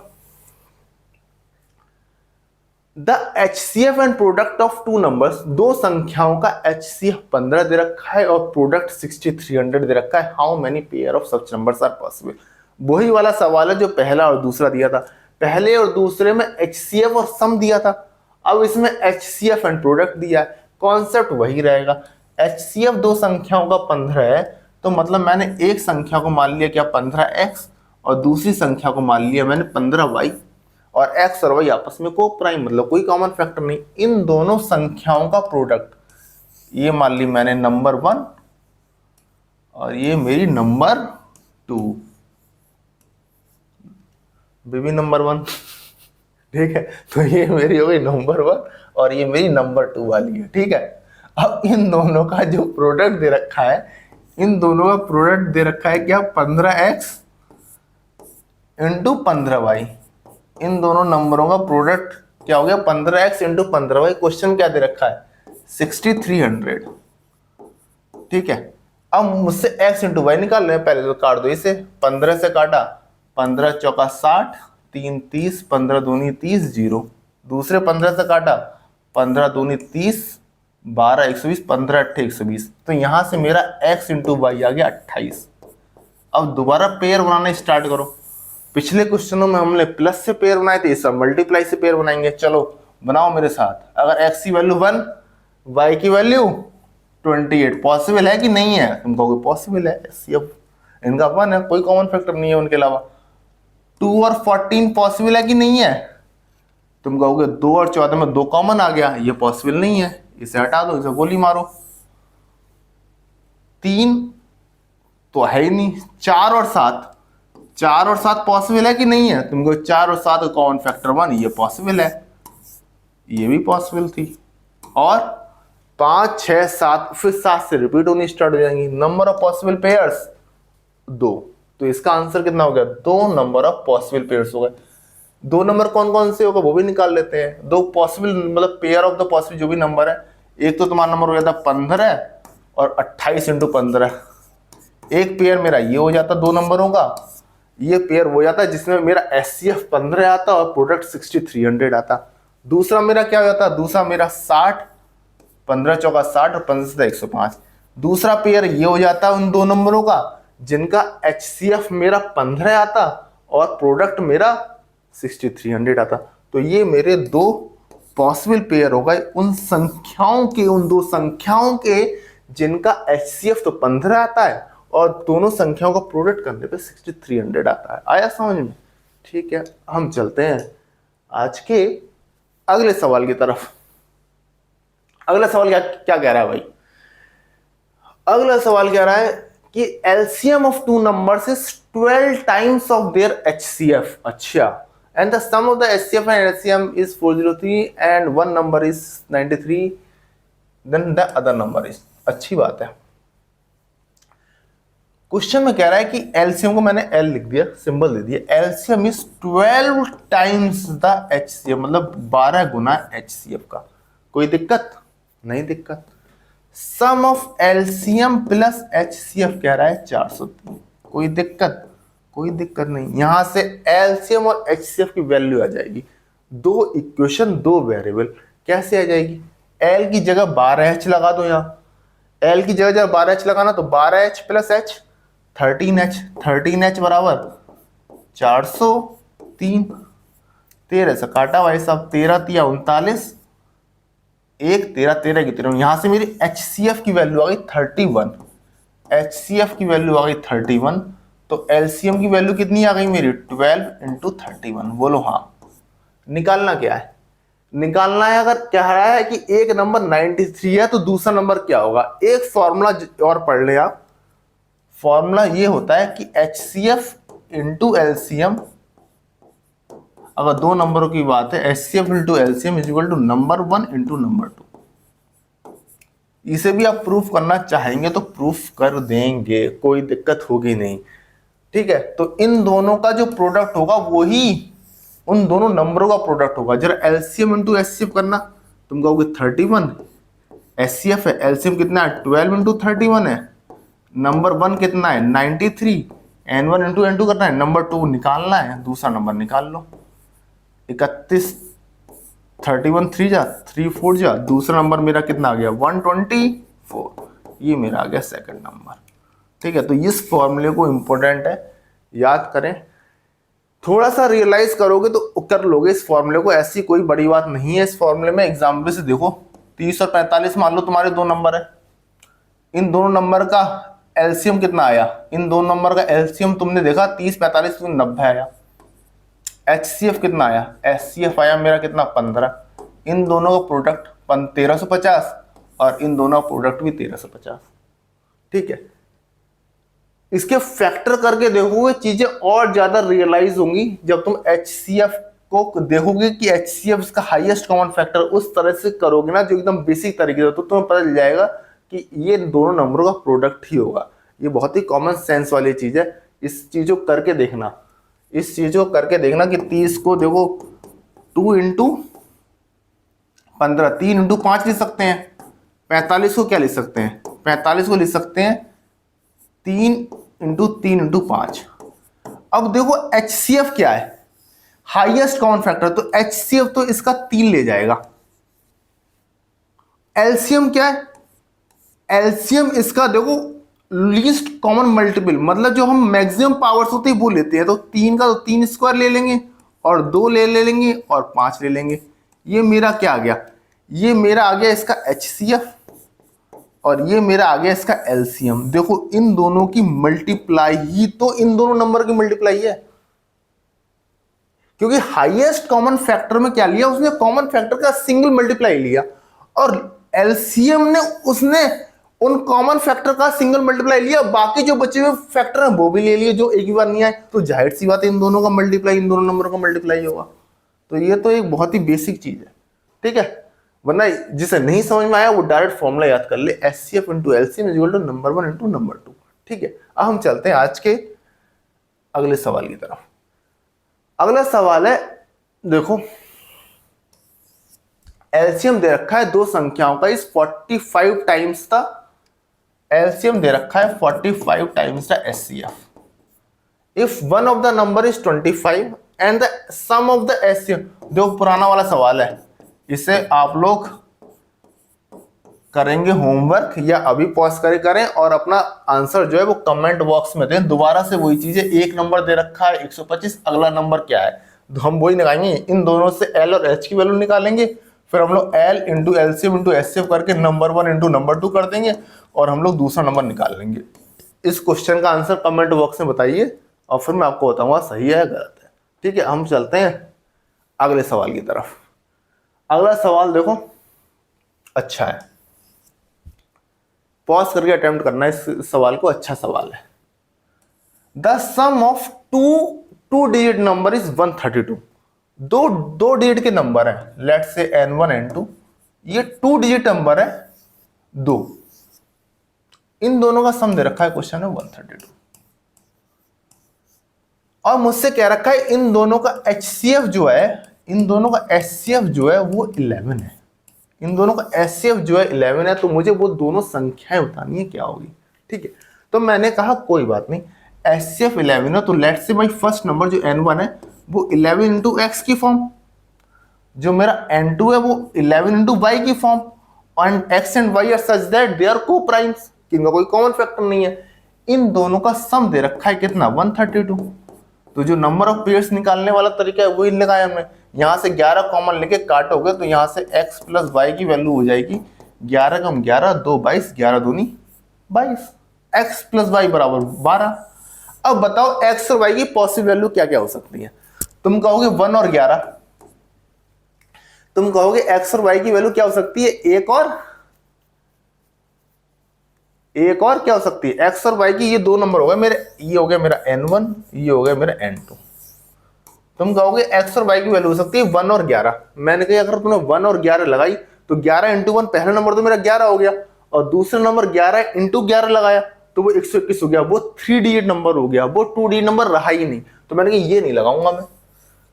the HCF and product of two numbers, दो संख्याओं का HCF 15 दे रखा है और प्रोडक्ट 6300 दे रखा है, how many pair of such numbers are possible. वही वाला सवाल है जो पहला और दूसरा दिया था, पहले और दूसरे में HCF और सम दिया था, अब इसमें HCF एंड प्रोडक्ट दिया है, कॉन्सेप्ट वही रहेगा। HCF दो संख्याओं का 15 है, तो मतलब मैंने एक संख्या को मान लिया क्या 15x और दूसरी संख्या को मान लिया मैंने 15y, और x और y आपस में को प्राइम, मतलब कोई कॉमन फैक्टर नहीं, इन दोनों संख्याओं का प्रोडक्ट, ये मान ली मैंने नंबर 1 और ये मेरी नंबर 2, बेबी नंबर 1। ठीक है, तो ये मेरी हो गई नंबर 1 और ये मेरी नंबर 2 वाली है। ठीक है, अब इन दोनों का जो प्रोडक्ट दे रखा है, इन दोनों का प्रोडक्ट दे रखा है क्या 15x इंटू 15y, इन दोनों नंबरों का प्रोडक्ट क्या हो गया 15x इंटू 15y, क्वेश्चन क्या दे रखा है 6300। ठीक है, अब मुझसे x इंटू वाई निकाल रहे हैं, पहले तो काट दो इसे, 15 से काटा 15 चौका 60, 3 30, 15 दूनी 30, 0, दूसरे 15 से काटा 15 दूनी 30, 12 120, 15 अट्ठे 120, तो यहां से मेरा x इंटू वाई आ गया 28। अब दोबारा पेयर बनाना स्टार्ट करो, पिछले क्वेश्चनों में हमने प्लस से पेयर बनाए थे, इस मल्टीप्लाई से पेयर बनाएंगे। चलो बनाओ मेरे साथ, अगर x की वैल्यू 1, y की वैल्यू 28, पॉसिबल है कि नहीं है, तुम कहोगे पॉसिबल है, HCF इनका 1 है, कोई कॉमन फैक्टर नहीं है उनके अलावा। 2 और 14 पॉसिबल है कि नहीं है, तुम कहोगे 2 और 14 में 2 कॉमन आ गया, ये पॉसिबल नहीं है, इसे हटा दो, इसे गोली मारो। 3 तो है ही नहीं, 4 और 7 पॉसिबल है कि नहीं है, तुमको 4 और 7 कॉमन फैक्टर 1, ये पॉसिबल है, ये भी पॉसिबल थी, और 5 6 7 फिर 7 से रिपीट होनी स्टार्ट हो जाएंगी। नंबर ऑफ पॉसिबल पेयर्स 2, तो इसका आंसर कितना हो गया 2 नंबर ऑफ पॉसिबल पेयर्स हो गए। 2 नंबर कौन कौन से होगा वो भी निकाल लेते हैं, 2 पॉसिबल मतलब पेयर ऑफ द पॉसिबल जो भी नंबर है, एक तो तुम्हारा नंबर हो जाता 15 और 28 इंटू 15, एक पेयर मेरा ये हो जाता 2 नंबरों का, ये पेयर हो जाता है जिसमें मेरा HCF 15 आता और प्रोडक्ट 6300 आता। दूसरा मेरा क्या हो जाता, दूसरा मेरा 60, 15 चौका 60 और 15 से 105, दूसरा पेयर ये हो जाता उन 2 नंबरों का जिनका HCF मेरा 15 आता और प्रोडक्ट मेरा 6300 आता। तो ये मेरे 2 पॉसिबल पेयर हो गए उन संख्याओं के, उन 2 संख्याओं के जिनका HCF तो 15 आता है और दोनों संख्याओं का प्रोडक्ट करने पे 6300 आता है। आया समझ में? ठीक है, हम चलते हैं आज के अगले सवाल की तरफ। अगला सवाल क्या कह रहा है भाई? अगला सवाल कह रहा है कि LCM of 2 numbers is 12 times of their HCF। अच्छा, and the sum of the HCF and LCM is 403 and one number is 93, then the other number is. अच्छी बात है। क्वेश्चन में कह रहा है कि एलसीएम को मैंने एल लिख दिया, सिंबल दे दिया, LCM is 12 times the HCF, मतलब 12 गुना एचसीएफ का। कोई दिक्कत? नहीं दिक्कत। सम ऑफ एलसीएम प्लस एचसीएफ कह रहा है 403। कोई दिक्कत? कोई दिक्कत नहीं। यहां से एलसीएम और एचसीएफ की वैल्यू आ जाएगी। दो इक्वेशन, दो वेरिएबल, कैसे आ जाएगी? एल की जगह 12h लगा दो। यहां एल की जगह जब 12h लगाना तो 12h plus h 13h, 13h बराबर 403। 13 से काटा भाई साहब, 13 तिया 39, 1 13 13 की 13। यहां से मेरी एचसीएफ की वैल्यू आ गई 31। एचसीएफ की वैल्यू आ गई 31, तो एलसीएम की वैल्यू कितनी आ गई मेरी? 12 इंटू 31। बोलो हाँ। निकालना क्या है? निकालना है, अगर कह रहा है कि एक नंबर 93 है तो दूसरा नंबर क्या होगा? एक फॉर्मूला और पढ़ ले आप। फॉर्मूला ये होता है कि एचसीएफ इंटू एलसीएम, अगर दो नंबरों की बात है, HCF into LCM is equal to number 1 into number 2। इसे भी आप प्रूफ करना चाहेंगे तो प्रूफ कर देंगे, कोई दिक्कत होगी नहीं। ठीक है, तो इन दोनों का जो प्रोडक्ट होगा वही उन दोनों नंबरों का प्रोडक्ट होगा। जरा एलसीएम इंटू एचसीएफ करना, तुम कहोगे 31 एचसीएफ है, एलसीएम कितना है? 12 इंटू 31 है, नंबर 1 कितना है? 93, n1 इंटू n2 करना है, नंबर 2 निकालना है, दूसरा नंबर निकाल लो। 31 31 3 जा 3 4 जा, दूसरा नंबर मेरा कितना आ गया? 124। ये मेरा आ गया सेकंड नंबर। ठीक है, तो इस फॉर्मूले को इंपॉर्टेंट है, याद करें। थोड़ा सा रियलाइज करोगे तो कर लोगे इस फॉर्मूले को, ऐसी कोई बड़ी बात नहीं है इस फॉर्मूले में। एग्जाम्पल से देखो, 30 और 45 मान लो तुम्हारे दो नंबर है। इन दोनों नंबर का एलसीएम कितना आया? इन दोनों नंबर का एलसीएम तुमने देखा 30 45 तो 90 आया। एचसीएफ कितना आया? एचसीएफ आया मेरा कितना? 15। इन दोनों का प्रोडक्ट 1350 और इन दोनों का प्रोडक्ट भी 1350। ठीक है, इसके फैक्टर करके देखोगे चीजें और ज्यादा रियलाइज होंगी जब तुम एचसीएफ को देखोगे कि एचसीएफ इसका हाईएस्ट कॉमन फैक्टर उस तरह से करोगे ना जो एकदम बेसिक तरीके से, तो तुम्हें पता चल जाएगा कि ये दोनों नंबरों का प्रोडक्ट ही होगा। ये बहुत ही कॉमन सेंस वाली चीज है। इस चीज को करके देखना, इस चीज को करके देखना कि 30 को देखो 2 इंटू 15, 3 इंटू 5 लिख सकते हैं। 45 को क्या लिख सकते हैं? 45 को लिख सकते हैं 3 इंटू 3 इंटू 5। अब देखो एचसीएफ क्या है? हाईएस्ट कॉमन फैक्टर, तो एचसीएफ तो इसका 3 ले जाएगा। एलसीएम क्या है? एलसीएम इसका देखो लीस्ट कॉमन मल्टीपल, मतलब जो हम मैक्सिमम पावर्स होते हैं वो लेते हैं। तो 3 का तो 3 स्क्वायर ले लेंगे और 2 ले लेंगे और 5 ले लेंगे। ये मेरा क्या आ गया? ये मेरा आ गया इसका एचसीएफ और ये मेरा आ गया इसका एलसीएम। देखो इन दोनों की मल्टीप्लाई ही तो इन दोनों नंबर की मल्टीप्लाई है, क्योंकि हाईएस्ट कॉमन फैक्टर में क्या लिया उसने? कॉमन फैक्टर का सिंगल मल्टीप्लाई लिया, और एलसीएम ने उसने उन कॉमन फैक्टर का सिंगल मल्टीप्लाई लिया, बाकी जो बचे हुए फैक्टर हैं वो भी ले लिए जो एक ही बार नहीं आए। तो जाहिर सी बात है इन दोनों का मल्टीप्लाई इन दोनों नंबरों का मल्टीप्लाई होगा। तो ये तो एक बहुत ही बेसिक चीज है। ठीक है, वरना जिसे नहीं समझ में आया वो डायरेक्ट फॉर्मूला याद कर ले, HCF into LCM is equal to number 1 into number 2। ठीक है, अब हम चलते हैं आज के अगले सवाल की तरफ। अगला सवाल है, देखो एलसीएम दे रखा है दो संख्याओं का इस 45 टाइम्स था। एलसीएम दे रखा है 45 times the HCF. If one of the number is 25 and the sum of the HCF. देखो पुराना वाला सवाल है, इसे आप लोग करेंगे होमवर्क या अभी पॉज करके करें और अपना आंसर जो है वो कमेंट बॉक्स में दें। दोबारा से वही चीज है, एक नंबर दे रखा है 125, अगला नंबर क्या है तो हम वही निकालेंगे। इन दोनों से एल और एच की वैल्यू निकालेंगे, फिर हम लोग L into LCM into HCF करके नंबर 1 इंटू नंबर 2 कर देंगे और हम लोग दूसरा नंबर निकाल लेंगे। इस क्वेश्चन का आंसर कमेंट बॉक्स में बताइए और फिर मैं आपको बताऊंगा सही है गलत है। ठीक है, हम चलते हैं अगले सवाल की तरफ। अगला सवाल देखो अच्छा है, पॉज करके अटेम्प्ट करना इस सवाल को, अच्छा सवाल है। The sum of two digit number is 132। दो डिजिट के नंबर है, लेट्स से n1 n2, ये 2 डिजिट नंबर है 2। इन दोनों का सम दे रखा है क्वेश्चन में 132। और मुझसे कह रखा है इन दोनों का HCF जो है, इन दोनों का HCF जो है वो 11 है, इन दोनों का HCF जो है 11 है, तो मुझे वो दोनों संख्याएं बतानी है क्या होगी। ठीक है, तो मैंने कहा कोई बात नहीं, HCF 11 है, तो let's say my first number जो N1 है वो 11 इंटू एक्स की फॉर्म, जो मेरा N2 है वो 11 इंटू वाई की form, and X and Y are such that they are co primes, इनका कोई कॉमन फैक्टर नहीं है। इन दोनों का सम दे रखा है कितना, 132। तो जो नंबर ऑफ पेयर्स निकालने वाला तरीका है वही लगाया हमने, यहाँ से 11 कॉमन लेके काटोगे तो यहाँ से x प्लस वाई की वैल्यू हो जाएगी 11 कम 11 2 22, 11 दूनी 22, x प्लस वाई बराबर 12। अब बताओ x और y की पॉसिबल वैल्यू क्या क्या हो सकती है। तुम कहोगे 1 और 11, तुम कहोगे x और y की वैल्यू क्या हो सकती है, एक और क्या हो सकती है, x और y की, ये दो नंबर हो गए मेरे, ये हो गया मेरा N1, ये हो गया मेरा N2। तुम कहोगे x और y की वैल्यू हो सकती है 1 और 11। मैंने कहा अगर तुमने 1 और 11 लगाई तो 11 इंटू 1, पहला नंबर तो मेरा 11 हो गया, और दूसरा नंबर 11 इंटू 11 लगाया तो वो 121 हो गया, वो 3 डिजिट नंबर हो गया, वो 2 डिजिट नंबर रहा ही नहीं। तो मैंने कहा ये नहीं लगाऊंगा मैं,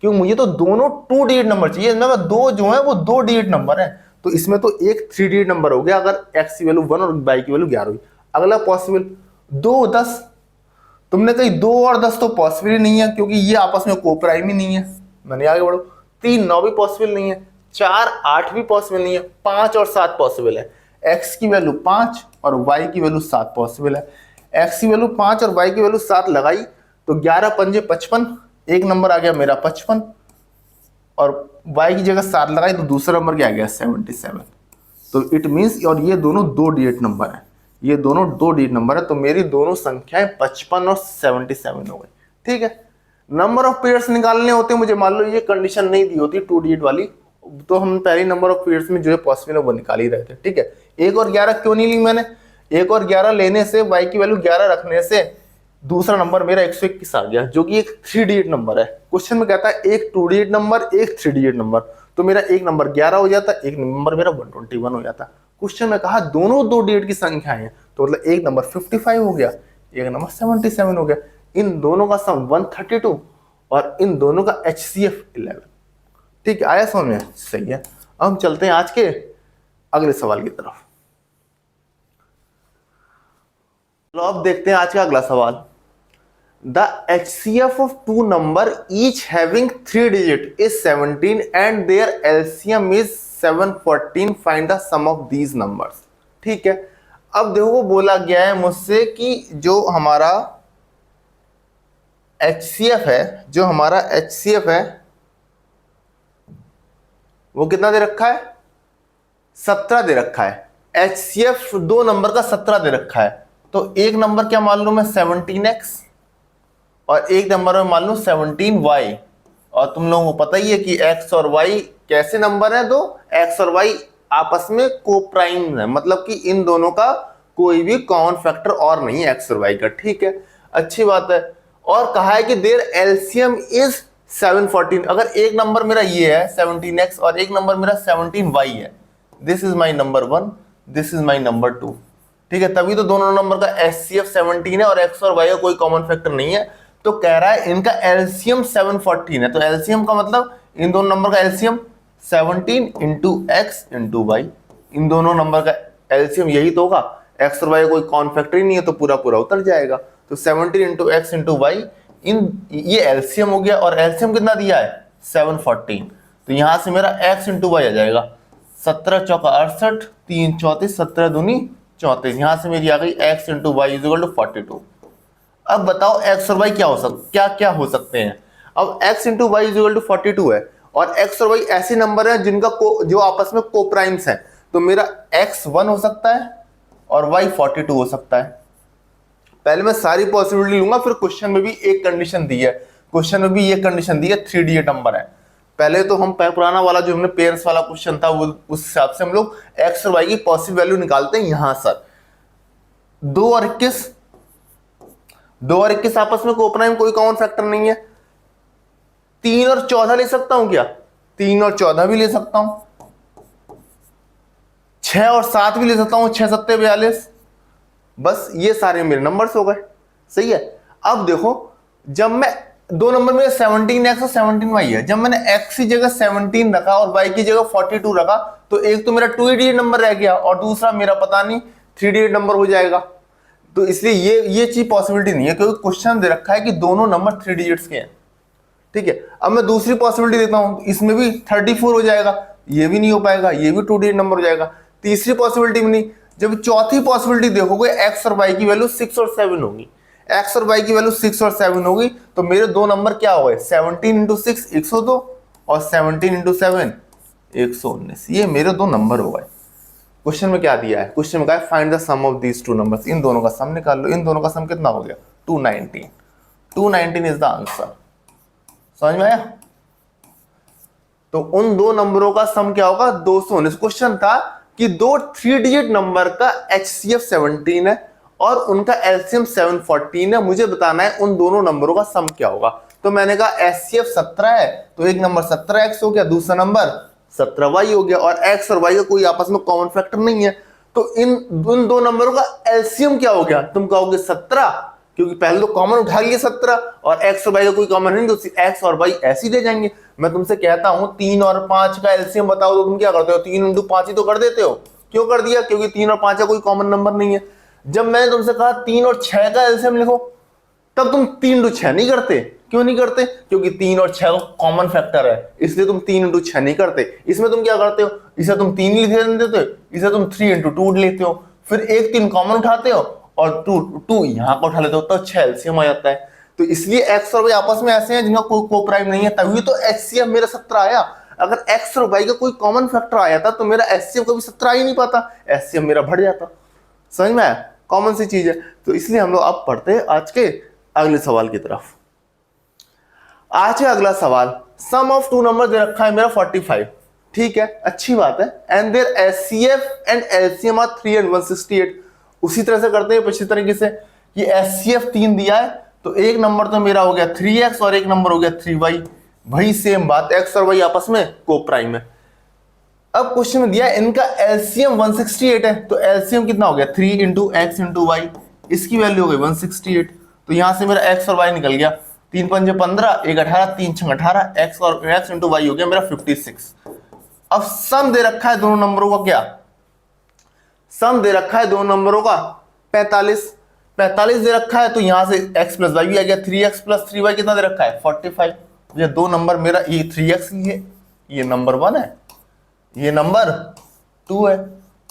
क्योंकि मुझे तो दोनों 2 डिजिट नंबर चाहिए, मैं दो जो है वो 2 डिजिट नंबर है, तो इसमें तो एक 3 डिजिट नंबर हो गया अगर x की वैल्यू 1 और y की वैल्यू 11 हुई। अगला पॉसिबल 2 10, तुमने कही 2 और 10 तो पॉसिबल ही नहीं है क्योंकि ये आपस में कोप्राइम ही नहीं है, मैंने आगे बढ़ो। 3 9 भी पॉसिबल नहीं है, 4 8 भी पॉसिबल नहीं है, 5 और 7 पॉसिबल है, x की वैल्यू 5 और y की वैल्यू 7 पॉसिबल है। x की वैल्यू 5 और y की वैल्यू 7 लगाई तो 11 पंजे 55, एक नंबर आ गया मेरा 55, और y की जगह 7 लगाई तो दूसरा नंबर क्या आ गया 77। तो इट मीन्स, और ये दोनों 2 डिजिट नंबर है, ये दोनों 2 डिजिट नंबर है, तो मेरी दोनों संख्याएं 55 और 77 हो गई। ठीक है, नंबर ऑफ पेयर्स निकालने होते, मुझे मान लो ये कंडीशन नहीं दी होती 2 डिजिट वाली, तो हम पहले नंबर ऑफ पेयर्स में जो है पॉसिबल है वो निकाल ही रहे थे। ठीक है, 1 और 11 क्यों नहीं ली मैंने, 1 और 11 लेने से, y की वैल्यू 11 रखने से दूसरा नंबर मेरा 121 आ गया, जो कि एक 3 डिजिट नंबर है। क्वेश्चन में कहता है एक 2 डिजिट नंबर, एक 3 डिजिट नंबर, तो मेरा एक नंबर 11 हो जाता, एक नंबर मेरा 121 हो जाता। क्वेश्चन में कहा दोनों 2 डिजिट की संख्या है, तो मतलब एक नंबर 55 हो गया, एक नंबर 77 हो गया। इन दोनों का सम 132 और इन दोनों का HCF 11। ठीक है, आया समझ में, सही है। अब हम चलते हैं आज के अगले सवाल की तरफ। तो अब देखते हैं आज का अगला सवाल। The HCF of two number each having 3 digit is 17 and their LCM is 714. Find the sum of these numbers। ठीक है, अब देखो बोला गया है मुझसे कि जो हमारा HCF है, जो हमारा HCF है वो कितना दे रखा है, 17 दे रखा है। HCF 2 नंबर का 17 दे रखा है, तो एक नंबर क्या मान लूं मैं 17x और एक नंबर में मान लूं 17y, और तुम लोगों को पता ही है कि x और y कैसे नंबर है, दो x और y आपस में कोप्राइम है, मतलब कि इन दोनों का कोई भी कॉमन फैक्टर और नहीं है x और y का। ठीक है, अच्छी बात है। और कहा है कि देयर एलसीएम इज 714, अगर एक नंबर मेरा ये है 17x और एक नंबर मेरा 17y है, this is my number 1, this is my number 2। ठीक है, तभी तो दोनों नंबर का HCF 17 है और x और y का कोई कॉमन फैक्टर नहीं है, तो कह रहा है इनका एलसीएम 714 है। तो एलसीएम का मतलब इन दोनों नंबर का LCM 17 into x into y, इन दोनों नंबर का एलसीएम यही तो होगा, एक्स और वाई कोई कॉमन फैक्टर ही नहीं है, तो पूरा पूरा उतर जाएगा। तो 17 इंटू एक्स इंटू वाई, इन ये एलसीएम हो गया, और एलसीएम कितना दिया है 714, तो यहां से मेरा एक्स इंटू वाई आ जाएगा 17 चौका 68, 3 34, 17 दूनी 34, यहां से मेरी आ गई X into Y is equal to 42। अब बताओ x और y क्या हो सकते हैं। अब x into Y is equal to 42 है, और x और y ऐसे नंबर है जिनका जो आपस में कोप्राइम्स है, तो मेरा x 1 हो सकता है और y 42 हो सकता है। पहले मैं सारी पॉसिबिलिटी लूंगा, फिर क्वेश्चन में भी एक कंडीशन दी है, क्वेश्चन में भी ये कंडीशन दी है 3 डिजिट नंबर है। पहले तो हम पुराना वाला जो हमने पेयर्स वाला क्वेश्चन था वो उस हिसाब से हम लोग x और y की पॉसिबल वैल्यू निकालते हैं। यहां सर 2 और 21 आपस में कोप्राइम कोई कॉमन फैक्टर नहीं है। 3 और 14 ले सकता हूं क्या, 3 और 14 भी ले सकता हूं, 6 और 7 भी ले सकता हूं, 6 7 42, बस ये सारे मेरे नंबर्स हो गए। सही है। अब देखो जब मैं दो नंबर में 17x और 17y है। जब मैंने x की जगह 17 रखा और y की जगह 42 रखा तो एक तो मेरा 2 डिजिट नंबर रह गया और दूसरा मेरा पता नहीं 3 डिजिट नंबर हो जाएगा। तो इसलिए ये चीज पॉसिबिलिटी नहीं है, क्योंकि क्वेश्चन दे रखा है कि दोनों नंबर 3 डिजिट्स के हैं। ठीक है, अब मैं दूसरी पॉसिबिलिटी देता हूं, इसमें भी 34 हो जाएगा, ये भी नहीं हो पाएगा, ये भी 2 डिजिट नंबर हो जाएगा। तीसरी पॉसिबिलिटी में नहीं। जब चौथी पॉसिबिलिटी देखोगे x और y की वैल्यू 6 और 7 होगी, x और y की वैल्यू 6 और 7 होगी, तो मेरे दो नंबर क्या हो गए, 17 इंटू 6 102 और 17 इंटू 7 119। ये मेरे दो नंबर हो गए। क्वेश्चन में क्या दिया है, क्वेश्चन में कहा है find the sum of these two numbers, इन दोनों का सम निकाल लो। इन दोनों का सम कितना हो गया, 219। 219 इज द आंसर। समझ में आया? तो उन दो नंबरों का सम क्या होगा, 219। क्वेश्चन था कि दो 3 डिजिट नंबर का HCF 17 है और उनका LCM 714 है, मुझे बताना है उन दोनों नंबरों का सम क्या होगा। तो मैंने कहा HCF 17 है तो एक नंबर 17x हो गया, दूसरा नंबर 17y हो गया, और x और y का कोई आपस में कॉमन फैक्टर नहीं है, तो इन दो नंबरों का LCM क्या हो गया, तुम कहोगे 17, क्योंकि पहले तो कॉमन उठा लिए 17 और x और y का कोई कॉमन नहीं, तो x और y ऐसे ही दे जाएंगे। मैं तुमसे कहता हूं 3 और 5 का एलसीएम बताओ तो तुम क्या करते हो, 3 इंटू 5 ही तो कर देते हो। क्यों कर दिया, क्योंकि 3 और 5 का कोई कॉमन नंबर नहीं है। जब मैंने तुमसे कहा 3 और 6 का एलसीएम लिखो, तब तुम 3 इंटू 6 नहीं करते। क्यों नहीं करते, क्योंकि 3 और 6 का कॉमन फैक्टर है, इसलिए तुम 3 इंटू 6 नहीं करते। इसमें तुम क्या करते हो, इसे तुम 3 लिख देते हो, इसे तुम 3 इंटू 2 लेते हो, फिर एक 3 कॉमन उठाते हो और 2 यहां का उठा लेते हो, तो 6 एलसीएम आ जाता है। तो इसलिए x और y आपस में ऐसे हैं जिनका कोई को प्राइम नहीं है, तभी तो HCF मेरा 17 आया। अगर x और y का कोई कॉमन फैक्टर आया था तो मेरा HCF कभी 17 आ ही नहीं पाता, HCF मेरा बढ़ जाता। समझ में आया, कॉमन सी चीज है। तो इसलिए हम लोग अब पढ़ते हैं आज के अगले सवाल की तरफ। आज का अगला सवाल, सम ऑफ टू नंबर दे रखा है मेरा 45। ठीक है, अच्छी बात है। And their HCF and LCM are 3 and 168। उसी तरह से करते हैं पिछली तरीके से, कि HCF 3 दिया है तो एक नंबर तो मेरा हो गया 3x और एक नंबर हो गया 3y। वही सेम बात, x और y आपस में को प्राइम है। अब क्वेश्चन में दिया इनका LCM 168 है, तो LCM कितना हो गया, 3 इंटू एक्स इंटू वाई, इसकी वैल्यू हो गई 168। तो यहां से मेरा x और y निकल गया, 3 पंजे 15, 1 18, 3 6 18, x और x इंटू वाई हो गया मेरा 56। अब सम दे रखा है दोनों नंबरों का, क्या सम दे रखा है दोनों नंबरों का 45 दे रखा है, तो यहां से x प्लस वाई भी आ गया, 3x प्लस 3y कितना दे रखा है 45। ये दो नंबर मेरा, ये 3x ये नंबर 1 है, ये नंबर 2 है,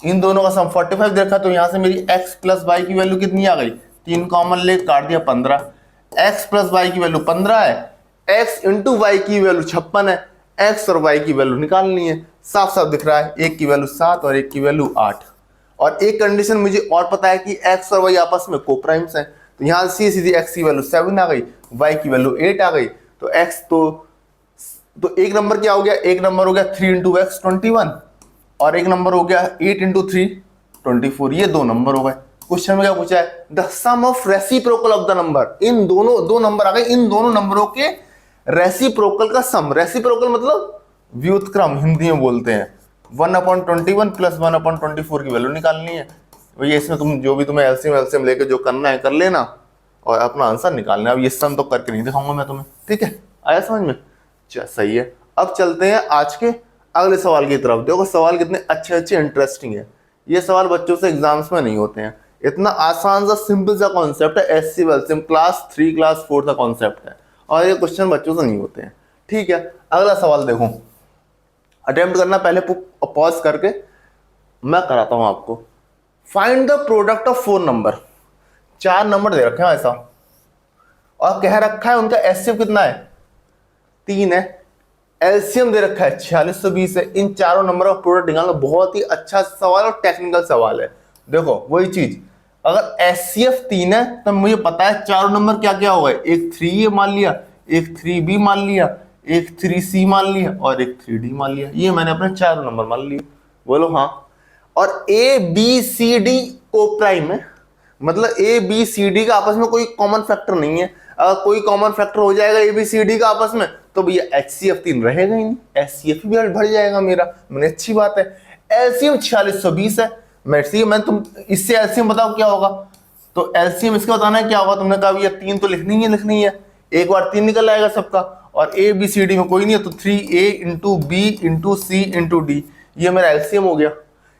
इन दोनों का सम 45 दे रखा है, तो यहां से मेरी x प्लस वाई की वैल्यू कितनी आ गई, 3 कॉमन ले काट दिया 15, x प्लस वाई की वैल्यू 15 है, x इंटू वाई की वैल्यू 56 है, x और y की वैल्यू निकालनी है। साफ साफ दिख रहा है, एक की वैल्यू 7 और एक की वैल्यू 8। और एक कंडीशन मुझे और पता है कि x और y आपस में कोप्राइम्स हैं, तो यहां सीधी x की वैल्यू 7 आ गई, y की वैल्यू 8 आ गई, तो x तो एक नंबर क्या हो गया, एक नंबर हो गया 3 इंटू एक्स 21 और एक नंबर हो गया 8 इंटू 3 24। ये दो नंबर हो गए। क्वेश्चन में क्या पूछा है, the sum of reciprocal of the number. इन दोनों दो नंबर आ गए, इन दोनों नंबरों के रेसिप्रोकल का सम। रेसिप्रोकल मतलब व्युत्क्रम हिंदी में बोलते हैं। 1/21 प्लस 1/24 की वैल्यू निकालनी है भैया। इसमें तुम जो भी तुम्हें एलसीएम लेके जो करना है कर लेना और अपना आंसर निकालना है। अब ये सम तो करके नहीं दिखाऊंगा मैं तुम्हें, ठीक है, आया समझ में, सही है। अब चलते हैं आज के अगले सवाल की तरफ। देखो सवाल कितने अच्छे अच्छे इंटरेस्टिंग है। ये सवाल बच्चों से एग्जाम्स में नहीं होते हैं। इतना आसान सा सिंपल सा कॉन्सेप्ट है, HCF LCM क्लास 3 क्लास 4 का कॉन्सेप्ट है और ये क्वेश्चन बच्चों से नहीं होते हैं, ठीक है। अगला सवाल देखो, अटेम्प्ट करना पहले पॉज करके मैं कराता हूं आपको। Find the product of 4 number. 4 number दे रखे हैं ऐसा और कह रखा है उनका HCF कितना है 3 है, LCM दे रखा है 4620 है। इन चारों नंबर का प्रोडक्ट निकालना बहुत ही अच्छा सवाल और टेक्निकल सवाल है। देखो वही चीज, अगर HCF 3 है तो मुझे पता है चारों नंबर क्या क्या हो गए, एक 3A मान लिया, एक 3B मान लिया, एक 3C मान लिया और एक 3D मान लिया। ये मैंने अपने चारों नंबर मान लिए, बोलो हाँ। और ABCD को प्राइम है, मतलब ABCD का आपस में कोई कॉमन फैक्टर नहीं है। अगर कोई कॉमन फैक्टर हो जाएगा ABCD का आपस में तो भैया HCF 3 रहेगा ही नहीं, HCF भी बढ़ जाएगा मेरा, मैंने अच्छी बात है। LCM 4620 है, मैं तुम इससे LCM बताओ क्या होगा, तो LCM इसका बताना है क्या होगा। तुमने कहा भैया 3 तो लिखनी है, एक बार 3 निकल आएगा सबका, और ए बी सी डी में कोई नहीं है तो 3a इंटू बी इंटू सी इंटू डी, ये मेरा एलसीएम हो गया।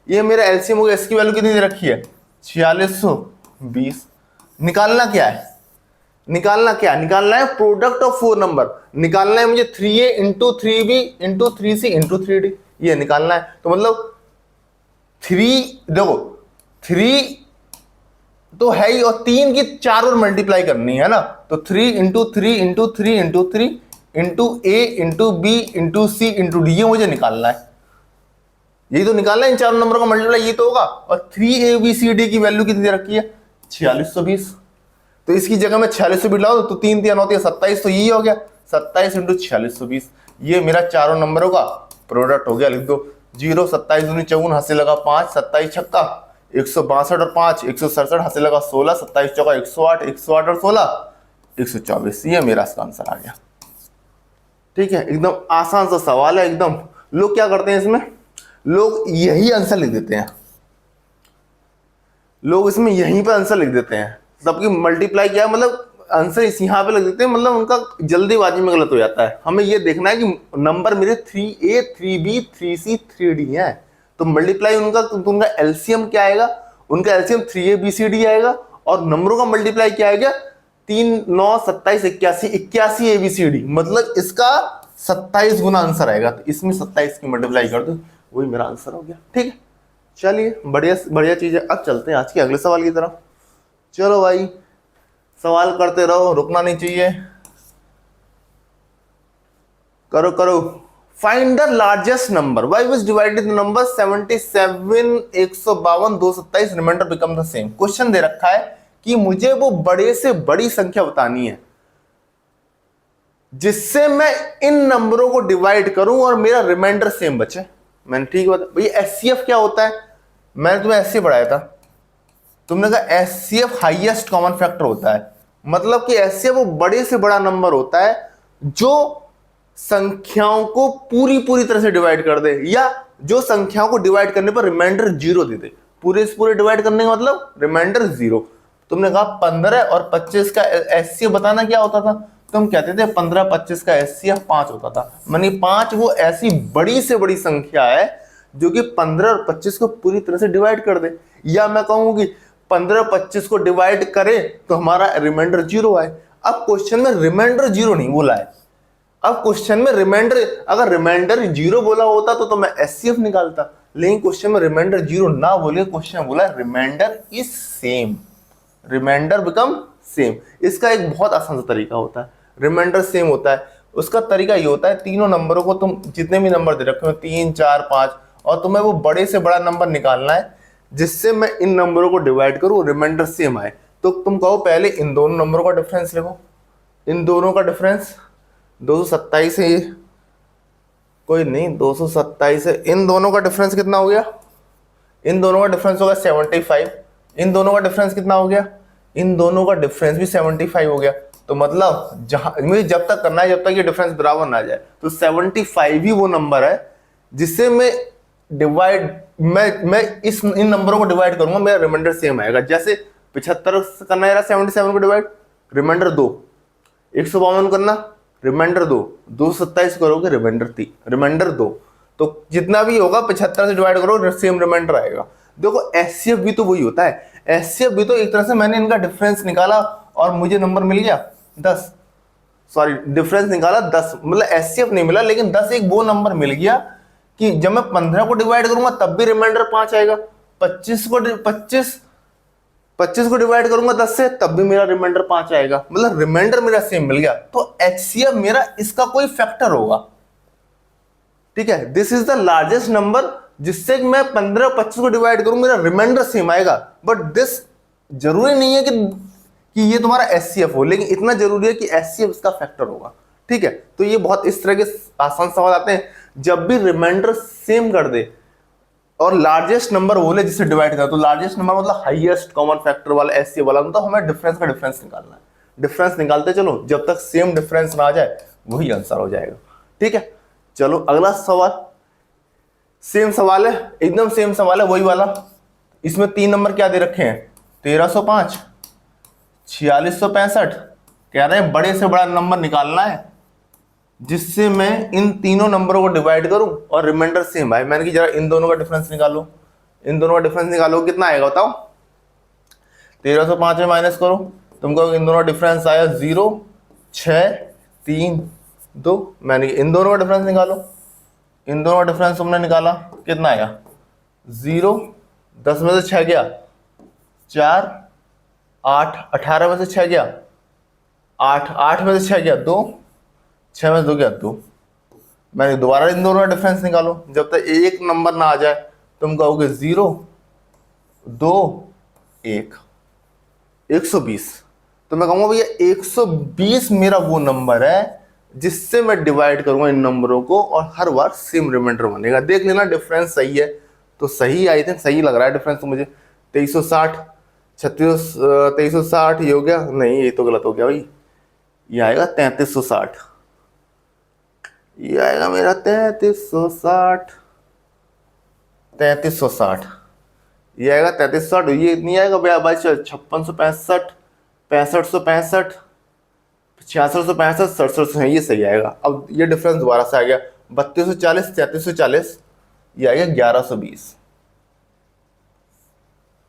ये मेरा एलसीएम हो गया। इसकी वैल्यू कितनी दे रखी है? 4620। निकालना क्या है? निकालना क्या? निकालना है प्रोडक्ट ऑफ 4 नंबर। निकालना है मुझे 3a into 3b into 3c into 3d, ये निकालना है। तो मतलब 3, देखो 3 तो है ही, और 3 की 4 और मल्टीप्लाई करनी है ना, तो 3 इंटू 3 इंटू 3 इंटू 3 इंटू ए इंटू बी इंटू सी इंटू डी, ये मुझे निकालना है। यही तो निकालना है, इन चारों नंबर का मल्टीप्लाई ये तो होगा। और 3ABCD की वैल्यू कितनी दे रखी है? 4620। तो इसकी जगह में 4620 लाओ तो 3 3 9 27, तो यही हो गया 27 इंटू 4620। ये मेरा चारों नंबरों का प्रोडक्ट हो गया। लिख दो 0 27 दूनी 54, हंसे लगा 5, 27 छक्का 162 और 5 167, हंसे लगा 16, 27 चौका 108, 108 और 16 124। ये मेरा इसका आंसर आ गया। ठीक है, एकदम आसान सा सवाल है एकदम। लोग क्या करते हैं इसमें, लोग यही आंसर लिख देते हैं, लोग इसमें यहीं पे आंसर लिख देते हैं। सबकी मल्टीप्लाई किया मतलब आंसर इस यहाँ पे लिख देते हैं, मतलब उनका जल्दीबाजी में गलत हो जाता है। हमें ये देखना है कि नंबर मेरे 3a 3b 3c 3d है, तो मल्टीप्लाई उनका, तो उनका एलसीएम क्या आएगा? उनका एलसीएम 3abcd आएगा, और नंबरों का मल्टीप्लाई क्या आएगा? 3 9 27 81 81 abcd, मतलब इसका 27 गुना आंसर आएगा। तो इसमें 27 की मल्टीप्लाई कर दो, वही मेरा आंसर हो गया। ठीक है, चलिए बढ़िया बढ़िया चीज है। अब चलते हैं आज के अगले सवाल की तरफ। चलो भाई, सवाल करते रहो, रुकना नहीं चाहिए। करो करो। Find the largest number y was divided the number 77 152 227 remainder become the same. Question दे रखा है कि मुझे वो बड़े से बड़ी संख्या बतानी है जिससे मैं इन नंबरों को डिवाइड करूं और मेरा रिमाइंडर सेम बचे। मैंने ठीक बता भैया, एचसीएफ क्या होता है? मैंने तुम्हें एचसीएफ पढ़ाया था, तुमने कहा एचसीएफ हाईएस्ट कॉमन फैक्टर होता है। मतलब कि एचसीएफ वो बड़े से बड़ा नंबर होता है जो संख्याओं को पूरी पूरी तरह से डिवाइड कर दे, या जो संख्याओं को डिवाइड करने पर रिमाइंडर 0 दे दे। पूरे से पूरे डिवाइड करने का मतलब रिमाइंडर 0। तुमने कहा 15 और 25 का एचसीएफ बताना क्या होता था? तुम कहते थे 15 25 का एचसीएफ 5 होता था। मानी 5 वो ऐसी बड़ी से बड़ी संख्या है जो कि 15 और 25 को पूरी तरह से डिवाइड कर दे। या मैं कहूं कि 15 25 को डिवाइड करे तो हमारा रिमाइंडर 0 आए। अब क्वेश्चन में रिमाइंडर 0 नहीं बोला है। अब क्वेश्चन में रिमाइंडर, अगर रिमाइंडर 0 बोला होता तो मैं एचसीएफ निकालता, लेकिन क्वेश्चन में रिमाइंडर 0 ना बोले, क्वेश्चन बोला remainder is same, remainder become same. इसका एक बहुत आसान सा तरीका होता है, रिमाइंडर सेम होता है। उसका तरीका ये होता है, तीनों नंबरों को तुम जितने भी नंबर दे रखे हो 3 4 5, और तुम्हें वो बड़े से बड़ा नंबर निकालना है जिससे मैं इन नंबरों को डिवाइड करूं, रिमाइंडर सेम आए। तो तुम कहो पहले इन दोनों नंबरों का डिफरेंस लिखो। इन दोनों का डिफरेंस 227 है, ये कोई नहीं 227 है। इन दोनों का डिफरेंस कितना हो गया? इन दोनों का डिफरेंस होगा 75। इन दोनों का डिफरेंस कितना हो गया? इन दोनों का डिफरेंस भी 75 हो गया। तो मतलब जहां मुझे जब तक करना है जब तक ये डिफरेंस बराबर ना आ जाए, तो 75 ही वो नंबर है जिससे मैं डिवाइड, मैं इन नंबरों को डिवाइड करूंगा, मेरा रिमाइंडर सेम आएगा। जैसे 75 करना है 77 को डिवाइड, रिमाइंडर 2, 152 करना, रिमाइंडर 2, 227 करोगे रिमाइंडर 2। तो जितना भी होगा 75 से डिवाइड करो, सेम रिमाइंडर आएगा। देखो एचसीएफ भी तो वही होता है। एचसीएफ भी तो एक तरह से मैंने इनका डिफरेंस निकाला और मुझे नंबर मिल गया 10, सॉरी डिफरेंस निकाला 10, मतलब एचसीएफ नहीं मिला, लेकिन 10 एक वो नंबर मिल गया कि जब मैं 15 को डिवाइड करूंगा तब भी रिमाइंडर 5 आएगा। 25 को डिवाइड करूंगा 10 से तब भी मेरा रिमाइंडर 5 आएगा, मतलब रिमाइंडर मेरा सेम मिल गया। तो एचसीएफ मेरा इसका कोई फैक्टर होगा। ठीक है, this is the largest number जिससे मैं 15 और 25 को डिवाइड करूं, मेरा रिमाइंडर सेम आएगा। बट दिस जरूरी नहीं है कि ये तुम्हारा एचसीएफ हो, लेकिन इतना जरूरी है कि एचसीएफ इसका फैक्टर होगा। ठीक है, तो ये बहुत इस तरह के आसान सवाल आते हैं। जब भी रिमाइंडर सेम कर दे और लार्जेस्ट नंबर बोले जिससे डिवाइड कर, तो लार्जेस्ट नंबर मतलब हाईएस्ट कॉमन फैक्टर वाला एचसीएफ वाला, तो हमें डिफरेंस का डिफरेंस निकालना है। डिफरेंस निकालते चलो, जब तक सेम डिफरेंस ना आ जाए वही आंसर हो जाएगा। ठीक है, चलो अगला सवाल। सेम सवाल है, एकदम सेम सवाल है, वही वाला। इसमें 3 नंबर क्या दे रखे हैं? 1305, 4665 कह रहे हैं बड़े से बड़ा नंबर निकालना है जिससे मैं इन तीनों नंबरों को डिवाइड करूं और रिमाइंडर सेम आए। मैंने कि जरा इन दोनों का डिफरेंस निकालो, इन दोनों का डिफरेंस निकालो, कितना आएगा बताओ। 1305 में माइनस करो, तुमको इन दोनों का डिफरेंस आया 0, 6, 3, 2। मैंने इन दोनों का डिफरेंस निकालो, इन दोनों का डिफरेंस तुमने निकाला, कितना आया 0, 10 में से 6 गया 4, 8, 18 में से 6 गया 8, 8 में से 6 गया 2, 6 में से 2 गया 2। मैंने दोबारा इन दोनों का डिफरेंस निकालो, जब तक एक नंबर ना आ जाए तुम कहोगे 0, 2, 1, 120। तो मैं कहूंगा भैया 120 मेरा वो नंबर है जिससे मैं डिवाइड करूंगा इन नंबरों को और हर बार सेम रिमाइंडर बनेगा। देख लेना डिफरेंस सही है तो सही, आई थिंक सही लग रहा है डिफरेंस तो मुझे। 2360, 2360 ये हो गया, नहीं ये तो गलत हो गया भाई, ये आएगा 3360, ये आएगा मेरा 3360, 3360, ये आएगा 3360, ये नहीं आएगा भैया भाई 5665, 6565, 6665, 6700, ये सही आएगा। अब ये डिफरेंस दोबारा से आ गया 3240, 3340, ये आ गया 1120,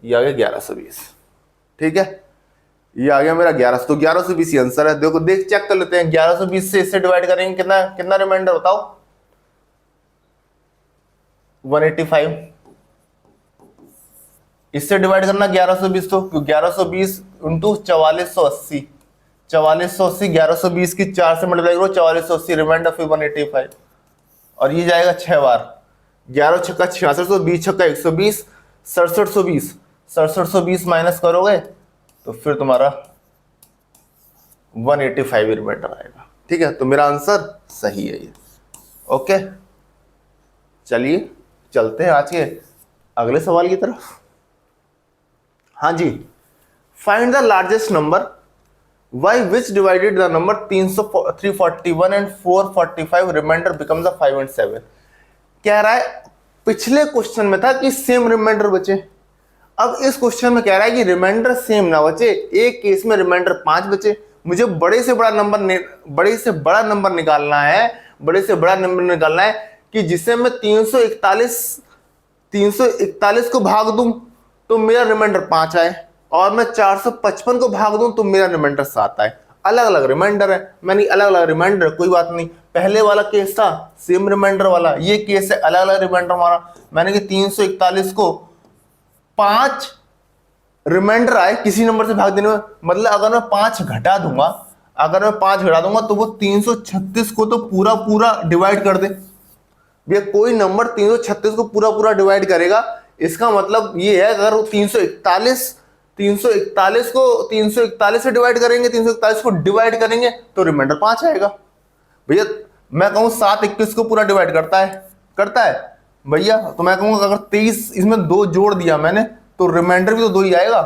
ये आ गया 1120, ठीक है, ये आ गया मेरा 1100। तो 1120 ही आंसर है। देखो देख चेक कर लेते हैं, 1120 से इससे डिवाइड करेंगे कितना कितना रिमाइंडर बताओ। 185, इससे डिवाइड करना 1120, तो 1120 इंटू 4480, 4480, 1120 की 4 से मल्टीप्लाई करो, 4480 रिमाइंडर फिर 185, और ये जाएगा 6 बार, 11 छक्का 6600, 20 छक्का 120, 6720, 6720 माइनस करोगे तो फिर तुम्हारा 185 रिमाइंडर आएगा। ठीक है, तो मेरा आंसर सही है ये। ओके, चलिए चलते हैं आज के अगले सवाल की तरफ। हाँ जी, find the largest number by which divided the number 341 and 445 remainder becomes the 5 and 7। कह रहा है पिछले क्वेश्चन में था कि सेम रिमाइंडर बचे, अब इस क्वेश्चन में कह रहा है कि रिमाइंडर सेम ना बचे, एक केस में रिमाइंडर 5 बचे। मुझे बड़े से बड़ा नंबर निकालना है, बड़े से बड़ा नंबर निकालना है कि जिसे मैं 341 को भाग दूं तो मेरा रिमाइंडर 5 आए, और मैं 455 को भाग दूं तो मेरा रिमाइंडर 7 आए। अलग अलग रिमाइंडर है, मैंने अलग अलग रिमाइंडर, कोई बात नहीं। पहले वाला केस था सेम रिमाइंडर वाला, ये केस है अलग अलग रिमाइंडर हमारा। मैंने कि 341 को 5 रिमाइंडर आए किसी नंबर से भाग देने में, मतलब अगर मैं 5 घटा दूंगा, तो वो 336 को तो पूरा पूरा डिवाइड कर दे। भैया कोई नंबर 336 को पूरा पूरा डिवाइड करेगा, इसका मतलब ये है अगर वो 341 को 341 से डिवाइड करेंगे, 341 को डिवाइड करेंगे तो रिमाइंडर 5 आएगा। भैया मैं कहूं 7 21 को पूरा डिवाइड करता है भैया, तो मैं कहूंगा अगर 23 इसमें 2 जोड़ दिया मैंने तो रिमाइंडर भी तो 2 ही आएगा।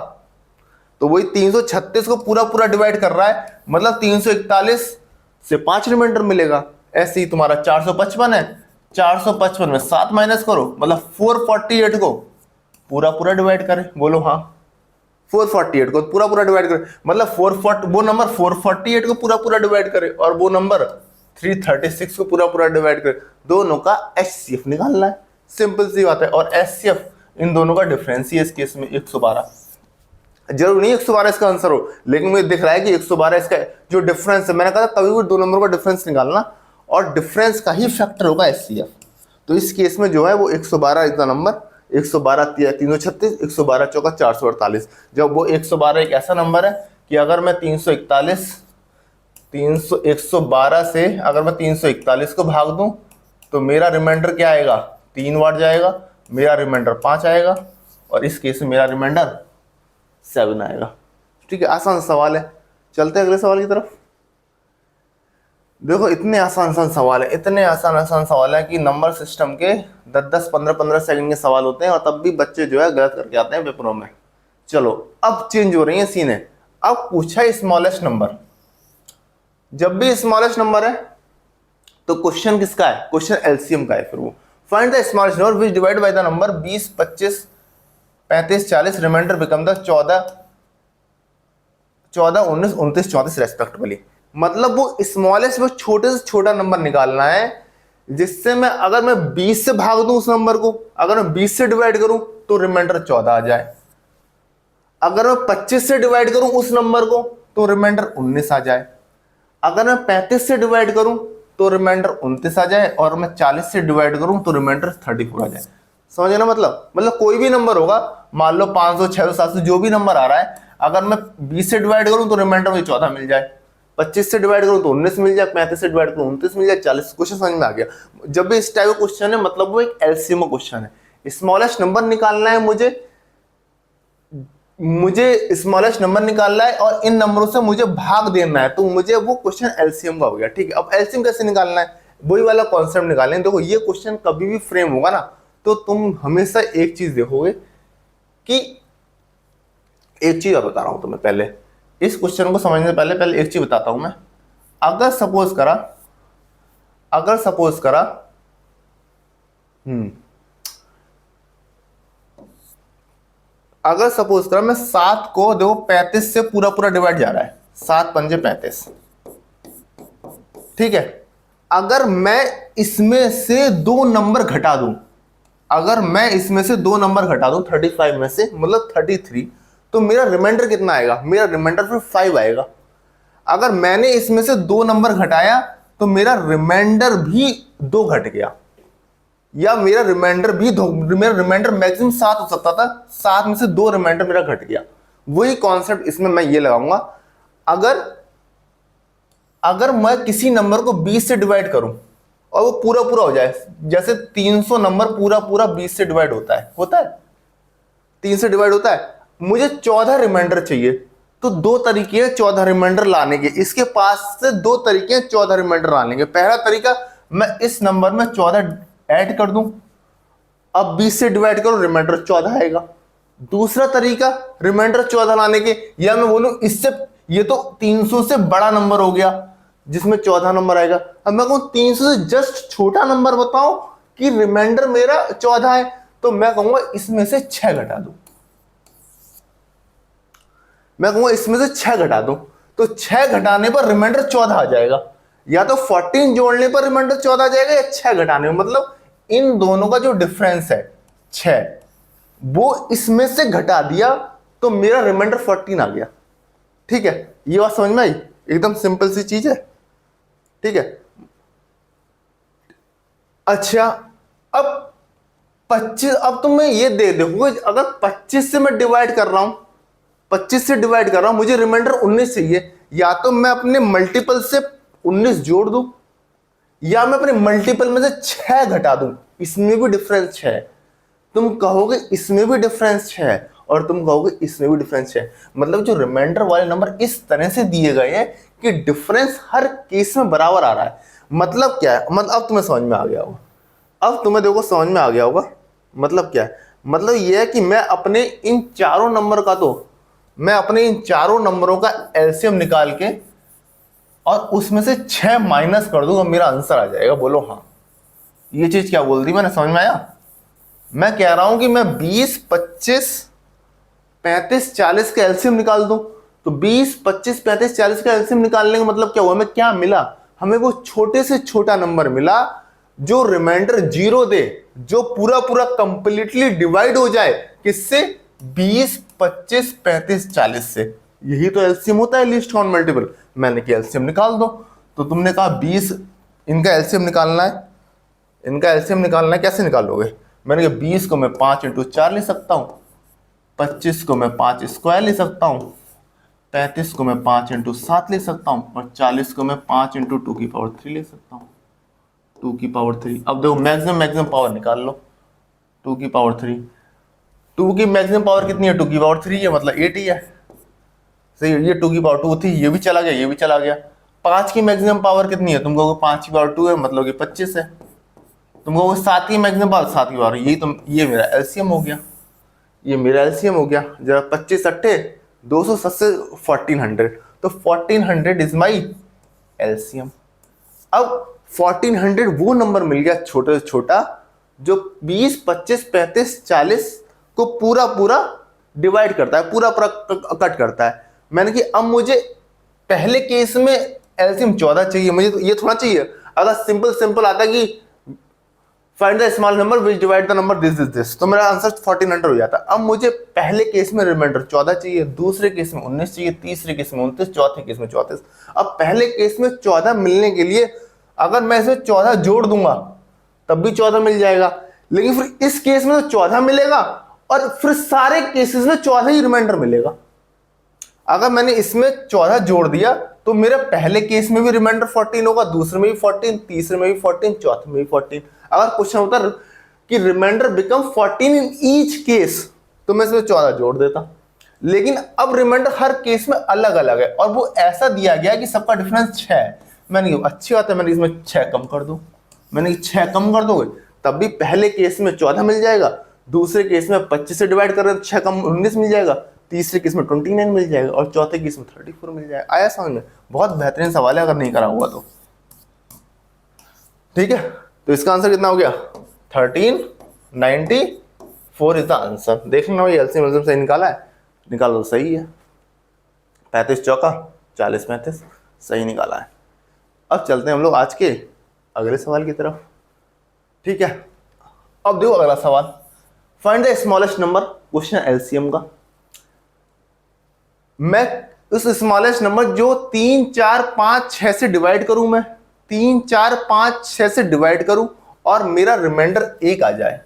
तो वही 336 को पूरा पूरा डिवाइड कर रहा है, मतलब 341 से 5 रिमाइंडर मिलेगा। ऐसे ही तुम्हारा 455 है, 455 में 7 माइनस करो, मतलब 448 को पूरा पूरा डिवाइड करे। बोलो हाँ, 448 को पूरा पूरा डिवाइड करे, मतलब 440 वो नंबर 448 को पूरा पूरा डिवाइड करे और वो नंबर 336 को पूरा पूरा डिवाइड करे। दोनों का HCF निकालना है, सिंपल सी बात है। और HCF इन दोनों का डिफरेंस ही है इस केस में 112। जरूर नहीं 112 इसका आंसर हो, लेकिन मुझे दिख रहा है कि 112 इसका जो डिफरेंस है। मैंने कहा था कभी भी 2 नंबर का डिफरेंस निकालना और डिफरेंस का ही फैक्टर होगा HCF। तो इस केस में जो है वो 112 इतना नंबर, 112 336, 112 चौका 448। जब वो 112 एक ऐसा नंबर है कि अगर मैं 112 से अगर मैं 341 को भाग दूं तो मेरा रिमाइंडर क्या आएगा, 3 बार जाएगा, मेरा रिमाइंडर 5 आएगा, और इस केस में मेरा रिमाइंडर 7 आएगा। ठीक है, आसान सवाल है। चलते हैं अगले सवाल की तरफ। देखो इतने आसान सवाल है, इतने आसान सवाल है कि नंबर सिस्टम के 10-10, 15-15 सेकंड के सवाल होते हैं और तब भी बच्चे जो है गलत करके आते हैं पेपरों में। चलो अब चेंज हो रही है सीने। अब पूछा है स्मॉलेस्ट नंबर। जब भी स्मॉलेस्ट नंबर है तो क्वेश्चन किसका है, क्वेश्चन एलसीएम का है। फिर वो find the smallest number which divide by the number 20, 25, 35, 40 remainder become the 14, 14, 19, 29, 34 respectively. मतलब वो स्मॉलेस्ट, वो छोटे से छोटा नंबर निकालना है जिससे मैं, अगर मैं 20 से भाग दूं उस नंबर को, अगर मैं 20 से डिवाइड करूं तो रिमाइंडर 14 आ जाए, अगर मैं 25 से डिवाइड करूं उस नंबर को तो रिमाइंडर 19 आ जाए, अगर मैं 35 से डिवाइड करूं तो रिमाइंडर 29 आ जाए, और मैं 40 से डिवाइड करूं तो रिमाइंडर 34 आ जाए। समझे ना? मतलब कोई भी नंबर होगा, मान लो 500, 600, 700 जो भी नंबर आ रहा है, अगर मैं 20 से डिवाइड करूं तो रिमाइंडर मुझे 14 मिल जाए, 25 से डिवाइड करूं तो 19 मिल जाए, 35 से डिवाइड करूं 29 मिल जाए, 40। क्वेश्चन समझ में आ गया? जब भी इस टाइप का क्वेश्चन है मतलब वो एक एलसीएम क्वेश्चन है। स्मॉलेस्ट नंबर निकालना है मुझे स्मॉलेस्ट नंबर निकालना है और इन नंबरों से मुझे भाग देना है, तो मुझे वो क्वेश्चन एलसीएम का हो गया। ठीक है, अब एलसीएम कैसे निकालना है, वही वाला कॉन्सेप्ट निकालना है। देखो ये क्वेश्चन कभी भी फ्रेम होगा ना तो तुम हमेशा एक चीज देखोगे कि, एक चीज बता रहा हूं तुम्हें, पहले इस क्वेश्चन को समझने से पहले एक चीज बताता हूं मैं। अगर सपोज करा अगर सपोज करा मैं 7 को देखो 35 से पूरा पूरा डिवाइड जा रहा है, 7 पंजे 35। ठीक है, अगर मैं इसमें से 2 नंबर घटा दूं, 35 में से मतलब 33, तो मेरा रिमाइंडर कितना आएगा? मेरा रिमाइंडर फिर 5 आएगा। अगर मैंने इसमें से 2 नंबर घटाया तो मेरा रिमाइंडर भी 2 घट गया, या मेरा रिमाइंडर मैक्सिमम 7 हो सकता था, 7 में से 2 रिमाइंडर मेरा घट गया। वही कॉन्सेप्ट इसमें मैं ये लगाऊंगा, अगर मैं किसी नंबर को 20 से डिवाइड करूं और वो पूरा पूरा हो जाए, जैसे 300 नंबर पूरा पूरा 20 से डिवाइड होता है 3 से डिवाइड होता है, मुझे 14 रिमाइंडर चाहिए। तो 2 तरीके हैं 14 रिमाइंडर लाने के, इसके पास से 2 तरीके हैं 14 रिमाइंडर लाने के। पहला तरीका, मैं इस नंबर में 14 ऐड कर दूं, अब 20 से डिवाइड करो रिमाइंडर 14 आएगा। दूसरा तरीका रिमाइंडर 14 लाने के, या मैं बोलूं इससे, ये तो 300 से बड़ा नंबर हो गया जिसमें 14 नंबर आएगा। अब मैं कहूं 300 से जस्ट छोटा नंबर बताओ कि रिमाइंडर मेरा 14 है, तो मैं कहूंगा इसमें से 6 घटा दो। तो 6 घटाने पर रिमाइंडर 14 आ जाएगा, या तो 14 जोड़ने पर रिमाइंडर 14 आ जाएगा, या 6 घटाने में, मतलब इन दोनों का जो डिफरेंस है 6, वो इसमें से घटा दिया तो मेरा रिमाइंडर 14 आ गया। ठीक है, ये बात समझ में आई? एकदम सिंपल सी चीज है। ठीक है, अच्छा अब 25, अब तुम मैं ये देखोगे, अगर 25 से मैं डिवाइड कर रहा हूं, मुझे रिमाइंडर 19 चाहिए, या तो मैं अपने मल्टीपल से 19 जोड़ दूं, या मैं अपने मल्टीपल में से 6 घटा दूं। इसमें भी डिफरेंस 6 है। तुम कहोगे इसमें भी डिफरेंस 6 है, और तुम कहोगे इसमें भी डिफरेंस 6 है। मतलब जो रिमाइंडर वाले नंबर इस तरह से दिए गए हैं कि डिफरेंस हर केस में बराबर आ रहा है। मतलब क्या है? मतलब अब तुम्हें समझ में आ गया होगा, मतलब क्या है? मतलब यह है कि मैं अपने इन चारों नंबरों का एलसीएम निकाल के और उसमें से 6 माइनस कर दूंगा, मेरा आंसर आ जाएगा। बोलो हाँ। ये चीज क्या बोल दी मैंने, समझ में आया? मैं कह रहा हूं कि मैं 20, 25, 35, 40 का एलसीएम निकाल दूं, तो 20, 25, 35, 40 का एलसीएम निकालने का मतलब क्या हुआ? हमें क्या मिला? हमें वो छोटे से छोटा नंबर मिला जो रिमाइंडर 0 दे, जो पूरा पूरा कंप्लीटली डिवाइड हो जाए किससे? 20, 25, 35, 40 से। यही तो एलसीएम होता है लीस्ट काउंट मल्टीपल। मैंने कहा एलसीएम निकाल दो, तो तुमने कहा 20, इनका एलसीएम निकालना है। कैसे निकालोगे? मैंने कहा 20 को मैं 5 × 4 ले सकता हूं, 25 को मैं 5 स्क्वायर ले सकता हूं, 35 को मैं 5 × 7 ले सकता हूं, और 40 को मैं 5 × 2⁵ ले सकता हूं, 2⁵। अब देखो मैक्सिमम पावर निकाल लो, 2⁵। 2 की मैक्सिमम पावर कितनी है? 2⁵ है, मतलब 8 ही है। सही, ये 2⁵2 थी, ये भी चला गया। 5 की मैक्सिमम पावर कितनी है? तुम कहोगे 5⁵2 है, मतलब कि 25 है। तुम कहोगे 7 की मैक्सिमम पावर, 7 की पावर, ये मेरा एलसीएम हो गया। जरा 25 × 8 270 1400, तो 1400 इज माई एलसीएम। अब 1400 वो नंबर मिल गया छोटे से छोटा जो 20, 25, 35, 40 को पूरा पूरा डिवाइड करता है, पूरा पूरा कट करता है। मैंने कि अब मुझे पहले केस में एलसीएम 14 चाहिए, मुझे तो ये थोड़ा चाहिए। अगर सिंपल सिंपल आता कि find the small number which divide the number this, तो मेरा आंसर 1400 हो जाता। अब मुझे पहले केस में रिमाइंडर 14 चाहिए, दूसरे केस में 19 चाहिए, तीसरे केस में 29, चौथे केस में 34। अब पहले केस में 14 मिलने के लिए अगर मैं इसमें 14 जोड़ दूंगा तब भी 14 मिल जाएगा, लेकिन फिर इस केस में तो 14 मिलेगा और फिर सारे केसेस में 14 ही रिमाइंडर मिलेगा। अगर मैंने इसमें 14 जोड़ दिया तो मेरा पहले केस में भी रिमाइंडर 14 होगा, दूसरे में भी 14, तीसरे में भी 14, चौथे में भी 14। अगर क्वेश्चन होता कि remainder become 14 in each case तो मैं इसमें 14 जोड़ देता, लेकिन अब रिमाइंडर हर केस में अलग अलग है और वो ऐसा दिया गया कि सबका डिफरेंस 6 है। मैंने अच्छी बात है, मैंने इसमें 6 कम कर दूं, मैंने 6 कम कर दोगे तब भी पहले केस में 14 मिल जाएगा, दूसरे केस में 25 से डिवाइड कर रहे तो 6 कम 19 मिल जाएगा, तीसरे केस में 29 मिल जाएगा और चौथे केस में 34 मिल जाएगा। आया समझ में? बहुत बेहतरीन सवाल है अगर नहीं करा हुआ तो। ठीक है, तो इसका आंसर कितना हो गया? 1394 इज द आंसर। देख लेना भाई, एलसीएम से निकाला है, निकाला तो सही है। 35 चौका 40 35 सही निकाला है। अब चलते हैं हम लोग आज के अगले सवाल की तरफ। ठीक है, अब देखो अगला सवाल, find the smallest number, question LCM का। मैं उस स्मॉलेस्ट नंबर जो 3 4 5 6 से डिवाइड करूं, मैं 3 4 5 6 से डिवाइड करूं और मेरा रिमाइंडर 1 आ जाए,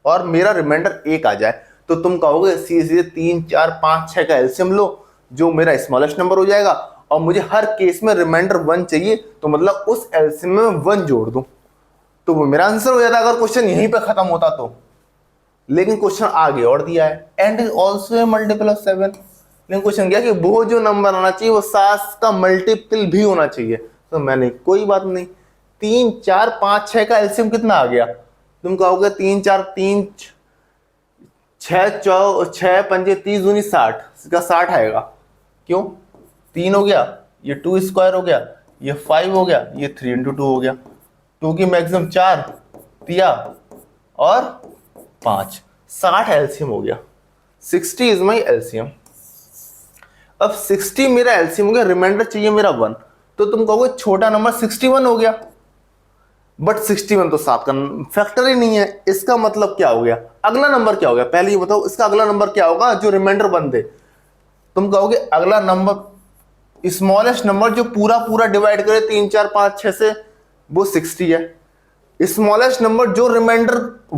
और मेरा रिमाइंडर 1 आ जाए, तो तुम कहोगे सीधे 3 4 5 6 का एलसीएम लो जो मेरा स्मॉलेस्ट नंबर हो जाएगा, और मुझे हर केस में रिमाइंडर 1 चाहिए, तो मतलब उस एलसीएम में 1 जोड़ दूं तो वो मेरा आंसर हो जाता अगर क्वेश्चन यहीं पे खत्म होता तो। लेकिन क्वेश्चन आगे और दिया है, and is also a multiple of 7। लेकिन क्वेश्चन क्या कि वो जो नंबर आना चाहिए वो 7 का मल्टीपल भी होना चाहिए। तो मैंने कोई बात नहीं, 3 4 5 6 का एलसीएम कितना आ गया? तुम कहोगे 3 4 3 6 6 पंजे 30 दूनी 60, इसका 60 आएगा। क्यों? 3 हो गया, ये 2 स्क्वायर हो गया, ये 5 हो गया, ये 3 इंटू 2 हो गया, 2 की मैक्सिमम 4 दिया और 5, 60 एलसीएम हो गया। 60 इज माई एलसीएम। अब 60 मेरा एलसीएम हो गया, रिमाइंडर चाहिए मेरा 1, तो तुम कहोगे छोटा नंबर 61 हो गया, बट 61 तो 7 का फैक्टर ही नहीं है। इसका मतलब क्या हो गया? अगला नंबर क्या हो गया? पहले ये बताओ, इसका अगला नंबर क्या होगा जो रिमाइंडर 1 दे? तुम कहोगे अगला नंबर, स्मॉलेस्ट नंबर जो पूरा पूरा डिवाइड करे 3 4 5 6 से, वो 60 है। स्मॉलेस्ट नंबर जो रिमाइंडर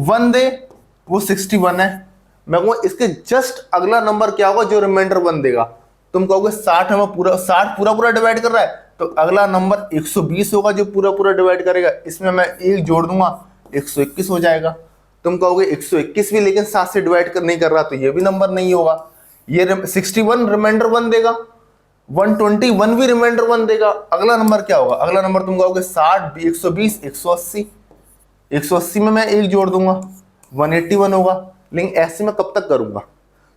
1 दे वो 61 है। मैं कहूँ इसके जस्ट अगला नंबर क्या होगा जो रिमाइंडर 1 देगा? तुम कहोगे 60 में पूरा 60 पूरा पूरा डिवाइड कर रहा है, तो अगला नंबर 120 होगा जो पूरा पूरा डिवाइड करेगा। इसमें मैं 1 जोड़ दूंगा, 121 हो जाएगा। तुम कहोगे 121 भी लेकिन 7 से डिवाइड नहीं कर रहा, तो ये भी नंबर नहीं होगा। ये 61 रिमाइंडर 1 देगा, 121 भी रिमाइंडर 1 देगा। अगला नंबर क्या होगा? अगला नंबर तुम कहोगे 60 120 180, 180 में मैं 1 जोड़ दूंगा, 181 होगा। लेकिन ऐसे में कब तक करूंगा?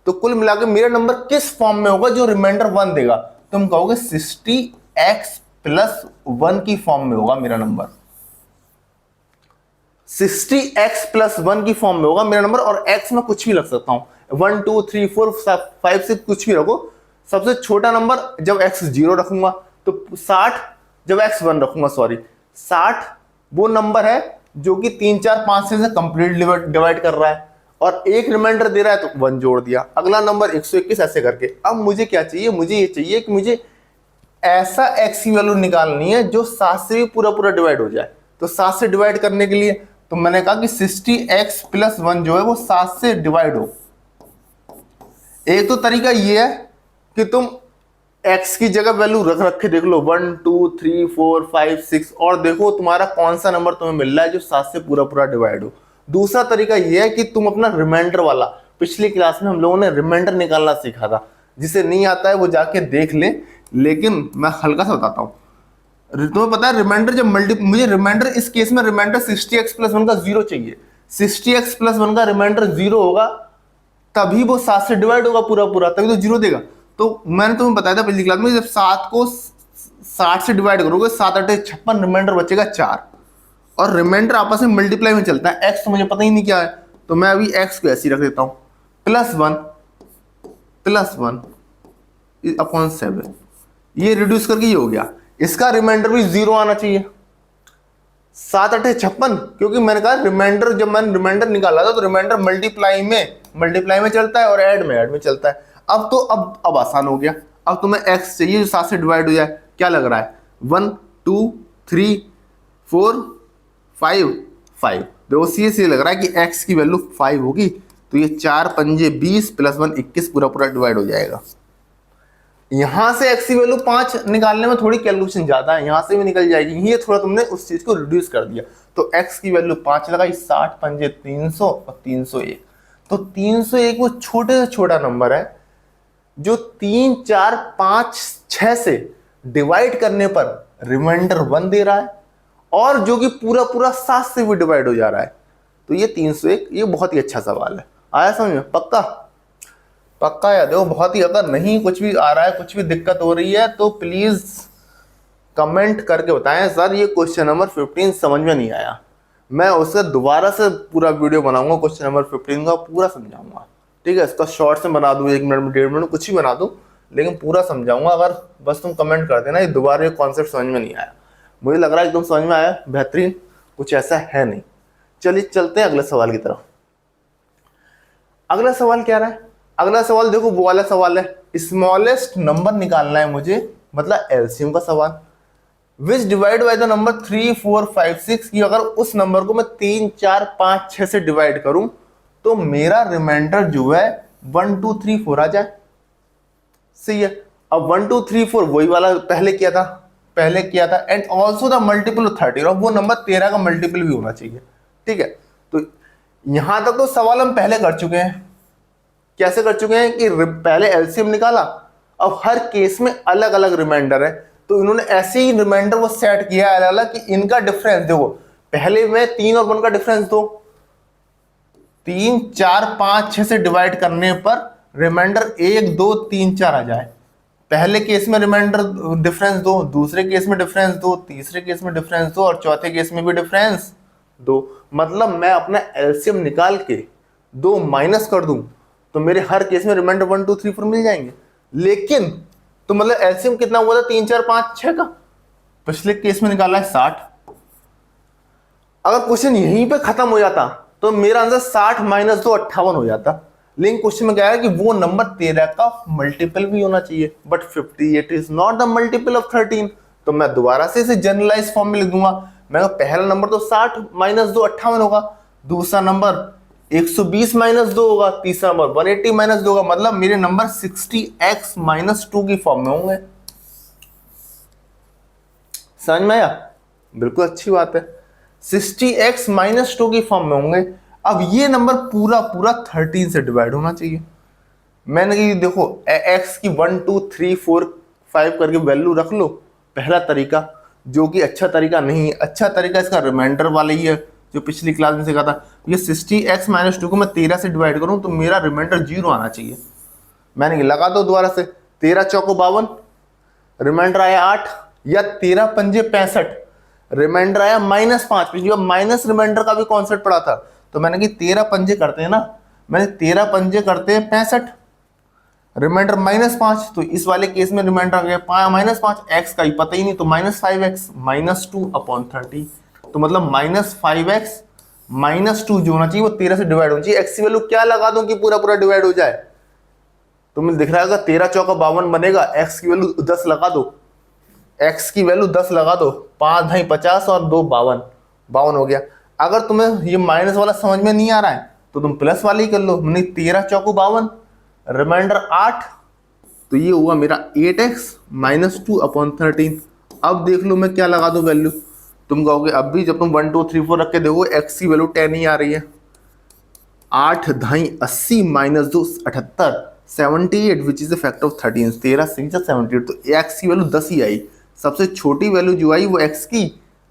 तो कुल मिलाकर मेरा नंबर किस फॉर्म में होगा जो रिमाइंडर 1 देगा? तुम कहोगे 60x प्लस 1 की फॉर्म में होगा मेरा नंबर, 60x प्लस 1 की फॉर्म में होगा मेरा नंबर। और x में कुछ भी रख सकता हूं, 1 2 3 4 5 से कुछ भी रखो। सबसे छोटा नंबर जब x 0 रखूंगा तो 60, जब x 1 रखूंगा, सॉरी 60 वो नंबर है जो कि 3 4 5 से कंप्लीट डिवाइड कर रहा है, और एक रिमाइंडर दे रहा है तो 1 जोड़ दिया। अगला नंबर 121, ऐसे करके। अब मुझे क्या चाहिए? मुझे ये चाहिए कि मुझे ऐसा x की वैल्यू निकालनी है जो 7 से भी पूरा पूरा डिवाइड हो जाए। तो 7 से डिवाइड करने के लिए तो मैंने कहा कि 60x प्लस 1 जो है वो 7 से डिवाइड हो। एक तो तरीका ये है कि तुम x की जगह वैल्यू रख रखे देख लो 1 2 3 4 5 6, और देखो तुम्हारा कौन सा नंबर तुम्हें मिल रहा है जो 7 से पूरा पूरा डिवाइड हो। दूसरा तरीका यह है कि तुम अपना रिमाइंडर वाला, पिछली क्लास में हम लोगों ने रिमाइंडर निकालना सीखा था, जिसे नहीं आता है वो जाके देख ले, लेकिन मैं हल्का सा बताता हूं। तुम्हें पता है रिमाइंडर जब मुझे रिमाइंडर, इस केस में रिमाइंडर 60x प्लस 1 का 0 चाहिए। 60x प्लस 1 का रिमाइंडर 0 होगा तभी वो 7 से डिवाइड होगा पूरा पूरा, तभी तो 0 देगा। तो मैंने तुम्हें बताया था पिछली क्लास में, जब 7 को 60 से डिवाइड करोगे 7 8 56, रिमाइंडर बचेगा 4, और रिमाइंडर आपस में मल्टीप्लाई में चलता है। x तो मुझे पता ही नहीं क्या है, तो मैं अभी x को ऐसे ही रख देता हूं, +1 +1 अपॉन 7, ये रिड्यूस करके ये हो गया। इसका रिमाइंडर भी 0 आना चाहिए। 7 8 56, क्योंकि मैंने कहा रिमाइंडर, जब मैंने रिमाइंडर निकाला था तो रिमाइंडर मल्टीप्लाई में चलता है और ऐड में चलता है। अब तो अब आसान हो गया। अब तुम्हें x चाहिए जो 7 से डिवाइड हो जाए। क्या लग रहा है? 1 2 3 4 5 5। देखो सी लग रहा है कि x की वैल्यू 5 होगी, तो ये 4 पंजे 20 प्लस 1 21 पूरा डिवाइड हो जाएगा। यहां से x की वैल्यू 5 निकालने में थोड़ी कैलकुलेशन ज्यादा है, यहां से भी निकल जाएगी। ये थोड़ा तुमने उस चीज को रिड्यूस कर दिया। तो x की वैल्यू 5 लगाई, 60 पंजे 300 और 301। तो 301 वो छोटे से छोटा नंबर है जो 3 4 5 6 से डिवाइड करने पर रिमाइंडर 1 दे रहा है, और जो कि पूरा 7 से भी डिवाइड हो जा रहा है। तो ये 301, ये बहुत ही अच्छा सवाल है। आया समझ में? पक्का याद है वो? बहुत ही, अगर नहीं कुछ भी आ रहा है, कुछ भी दिक्कत हो रही है, तो प्लीज कमेंट करके बताएं सर ये क्वेश्चन नंबर 15 समझ में नहीं आया। मैं उसका दोबारा से पूरा वीडियो बनाऊंगा, क्वेश्चन नंबर 15 का पूरा समझाऊंगा। ठीक है, इसका शॉर्ट में बना दूं, 1 मिनट में 1.5 मिनट में कुछ ही बना दूं, लेकिन पूरा समझाऊंगा। अगर बस तुम कमेंट कर देना ये दोबारा ये कॉन्सेप्ट समझ में नहीं आया। मुझे लग रहा है एकदम समझ में आया, बेहतरीन, कुछ ऐसा है नहीं। चलिए चलते हैं अगले सवाल की तरफ। अगला सवाल क्या रहा है? अगला सवाल देखो वो वाला सवाल है, स्मॉलेस्ट नंबर निकालना है मुझे, मतलब एलसीएम का सवाल। विच डिवाइड बाय द नंबर 3 4 5 6, कि अगर उस नंबर को मैं 3 4 5 6 से डिवाइड करूं तो मेरा रिमाइंडर जो है 1 2 3 4 आ जाए। सही है। अब 1 2 3 4 वही वाला पहले किया था and also the multiple of 30, और वो नंबर 13 का मल्टीपल भी होना चाहिए। ठीक है, तो यहां तक तो सवाल हम पहले कर चुके हैं। कैसे कर चुके हैं कि पहले एलसीएम निकाला, अब हर केस में अलग अलग रिमाइंडर है, तो इन्होंने ऐसे ही रिमाइंडर वो सेट किया है अलग अलग कि इनका डिफरेंस देखो, पहले में 3 और 1 का डिफरेंस दो, 3 4 5 6 से डिवाइड करने पर रिमाइंडर 1 2 3 4 आ जाए। पहले केस में रिमाइंडर डिफरेंस दो, दूसरे केस में डिफरेंस दो, तीसरे केस में डिफरेंस दो, और चौथे केस में भी डिफरेंस दो। मतलब मैं अपना एलसीएम निकाल के 2 माइनस कर दूं तो मेरे हर केस में रिमाइंडर 1 2 3 4 मिल जाएंगे। लेकिन तो मतलब एलसीएम कितना हुआ था? 3 4 5 6 का। पिछले केस में निकाला है 60। अगर क्वेश्चन यहीं पे खत्म हो जाता तो मेरा आंसर 60 माइनस 2 58 हो जाता। लेकिन क्वेश्चन में क्या है कि वो नंबर 13 का मल्टीपल भी होना चाहिए, but 58 is not the multiple of 13। तो मैं दोबारा से इसे जनरलाइज फॉर्म में लिख दूंगा। मैं पहला नंबर तो 60 माइनस 2 58 होगा, दूसरा नंबर 120 माइनस 2 होगा, तीसरा नंबर 180 माइनस 2 होगा। मतलब मेरे नंबर 60x माइनस 2 की फॉर्म में होंगे। समझ में आया? बिल्कुल अच्छी बात है, 60x माइनस 2 की फॉर्म में होंगे। अब ये नंबर पूरा 13 से डिवाइड होना चाहिए। मैंने कहा देखो x की 1 2 3 4 5 करके वैल्यू रख लो, पहला तरीका, जो कि अच्छा तरीका नहीं है। अच्छा तरीका इसका रिमाइंडर वाला ही है जो पिछली क्लास में सिखा था। ये 60x माइनस 2 को मैं 13 से डिवाइड करूं तो मेरा रिमाइंडर 0 आना चाहिए। मैंने लगा दो दोबारा से, 13 चौको 52, रिमाइंडर आया 8, या 13 पंजे 65, रिमाइंडर आया -5। पिछली बार माइनस रिमाइंडर का भी कॉन्सेप्ट पढ़ा था, तो मैंने कि 13 पंजे करते हैं ना, मैंने 13 पंजे करते हैं 65, रिमाइंडर -5। तो इस वाले केस में रिमाइंडर आ गया -5, एक्स का ही पता ही नहीं, तो -5x माइनस 2 अपॉन 30। तो मतलब -5x माइनस 2 जो होना चाहिए वो 13 से डिवाइड होना चाहिए। एक्स की वैल्यू क्या लगा दूं कि पूरा डिवाइड हो जाए? तो मुझे दिख रहा है 13 चौका 52 बनेगा, एक्स की वैल्यू 10 लगा दो, एक्स की वैल्यू 10 लगा दो, 5 ढाई 50 और 2 52 हो गया। अगर तुम्हें ये माइनस वाला समझ में नहीं आ रहा है तो तुम प्लस वाले ही कर लो। मैंने 13 चौको 52, रिमाइंडर 8, तो ये हुआ मेरा 8x माइनस 2 अपॉन 13। अब देख लो मैं क्या लगा दूं वैल्यू। तुम कहोगे अब भी जब तुम 1 2 3 4 रख के देखो x की वैल्यू 10 ही आ रही है। 8 ढाई 80 minus 2 78, 78 which is the factor of 13। 13 6 78, तो x की वैल्यू 10 ही आई। सबसे छोटी वैल्यू जो आई वो x की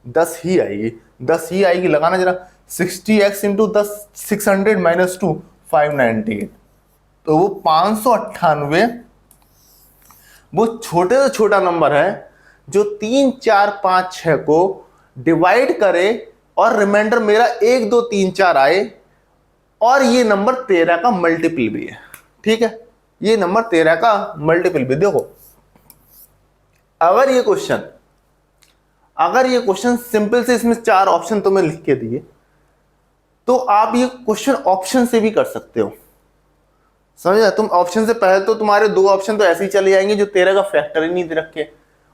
10 ही आएगी, 10 ही आएगी। लगाना जरा, 60x इंटू 10 600 माइनस 2 598, तो वो 598 वो छोटे से छोटा नंबर है जो 3 4 5 6 को डिवाइड करे और रिमाइंडर मेरा 1 2 3 4 आए, और ये नंबर 13 का मल्टीपल भी है। ठीक है, ये नंबर 13 का मल्टीपल भी। देखो अगर ये क्वेश्चन सिंपल से इसमें 4 ऑप्शन तुम्हें लिख के दिए तो आप ये क्वेश्चन ऑप्शन से भी कर सकते हो, समझा। तुम ऑप्शन से पहले तो तुम्हारे 2 ऑप्शन तो ऐसे ही चले जाएंगे जो 13 का फैक्टर ही नहीं दे रखे,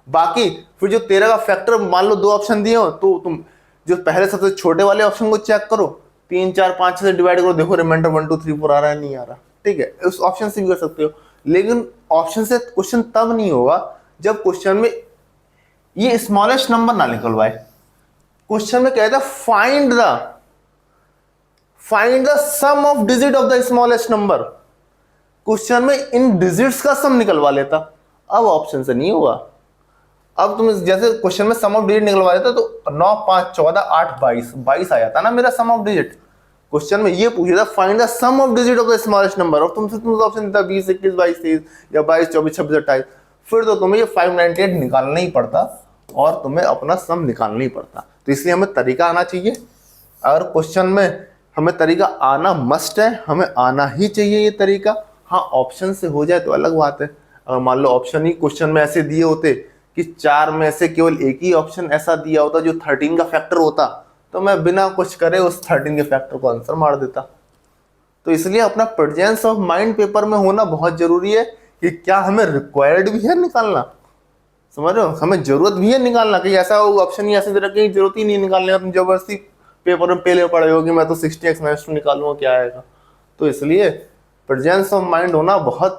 बाकी फिर जो 13 का फैक्टर मान लो 2 ऑप्शन दिए हो तो तुम जो पहले सबसे छोटे वाले ऑप्शन को चेक करो, 3 4 5 से डिवाइड करो, देखो रिमाइंडर 1 2 3 4 आ रहा है नहीं आ रहा, ठीक है, उस ऑप्शन से भी कर सकते हो। लेकिन ऑप्शन से क्वेश्चन तब नहीं होगा जब क्वेश्चन में ये स्मॉलेस्ट नंबर ना निकलवाए। क्वेश्चन में कहता है find the sum of digit of the smallest number. Question में इन डिजिट्स का सम निकलवा लेता, अब ऑप्शन से नहीं होगा। अब तुम जैसे क्वेश्चन में सम ऑफ डिजिट निकलवा लेता तो 9 5 14 8 22 आ जाता ना मेरा सम ऑफ डिजिट। क्वेश्चन में ये पूछा था find the sum of digit of the smallest number, और तुमसे ऑप्शन देता 20 21 22 23 या 22 24 26 28, फिर तो तुम्हें ये 598 निकालना ही पड़ता और तुम्हें अपना सम निकालना ही पड़ता। तो इसलिए हमें तरीका आना चाहिए। अगर क्वेश्चन में हमें तरीका आना मस्ट है, हमें आना ही चाहिए ये तरीका। हाँ ऑप्शन से हो जाए तो अलग बात है। अगर मान लो ऑप्शन ही क्वेश्चन में ऐसे दिए होते कि 4 में से केवल एक ही ऑप्शन ऐसा दिया होता जो 13 का फैक्टर होता तो मैं बिना कुछ करे उस 13 के फैक्टर को आंसर मार देता। तो इसलिए अपना प्रेजेंस ऑफ माइंड पेपर में होना बहुत जरूरी है कि क्या हमें रिक्वायर्ड भी है निकालना, समझ रहे हो, हमें जरूरत भी है निकालना। कि ऐसा ऑप्शन ही ऐसे दे रखे कि जरूरत ही नहीं निकालने का, तुम जबरदस्ती पेपर में पहले पड़े हो कि मैं तो 60x माइनस 2 निकालूंगा क्या आएगा। तो इसलिए प्रेजेंस ऑफ माइंड होना बहुत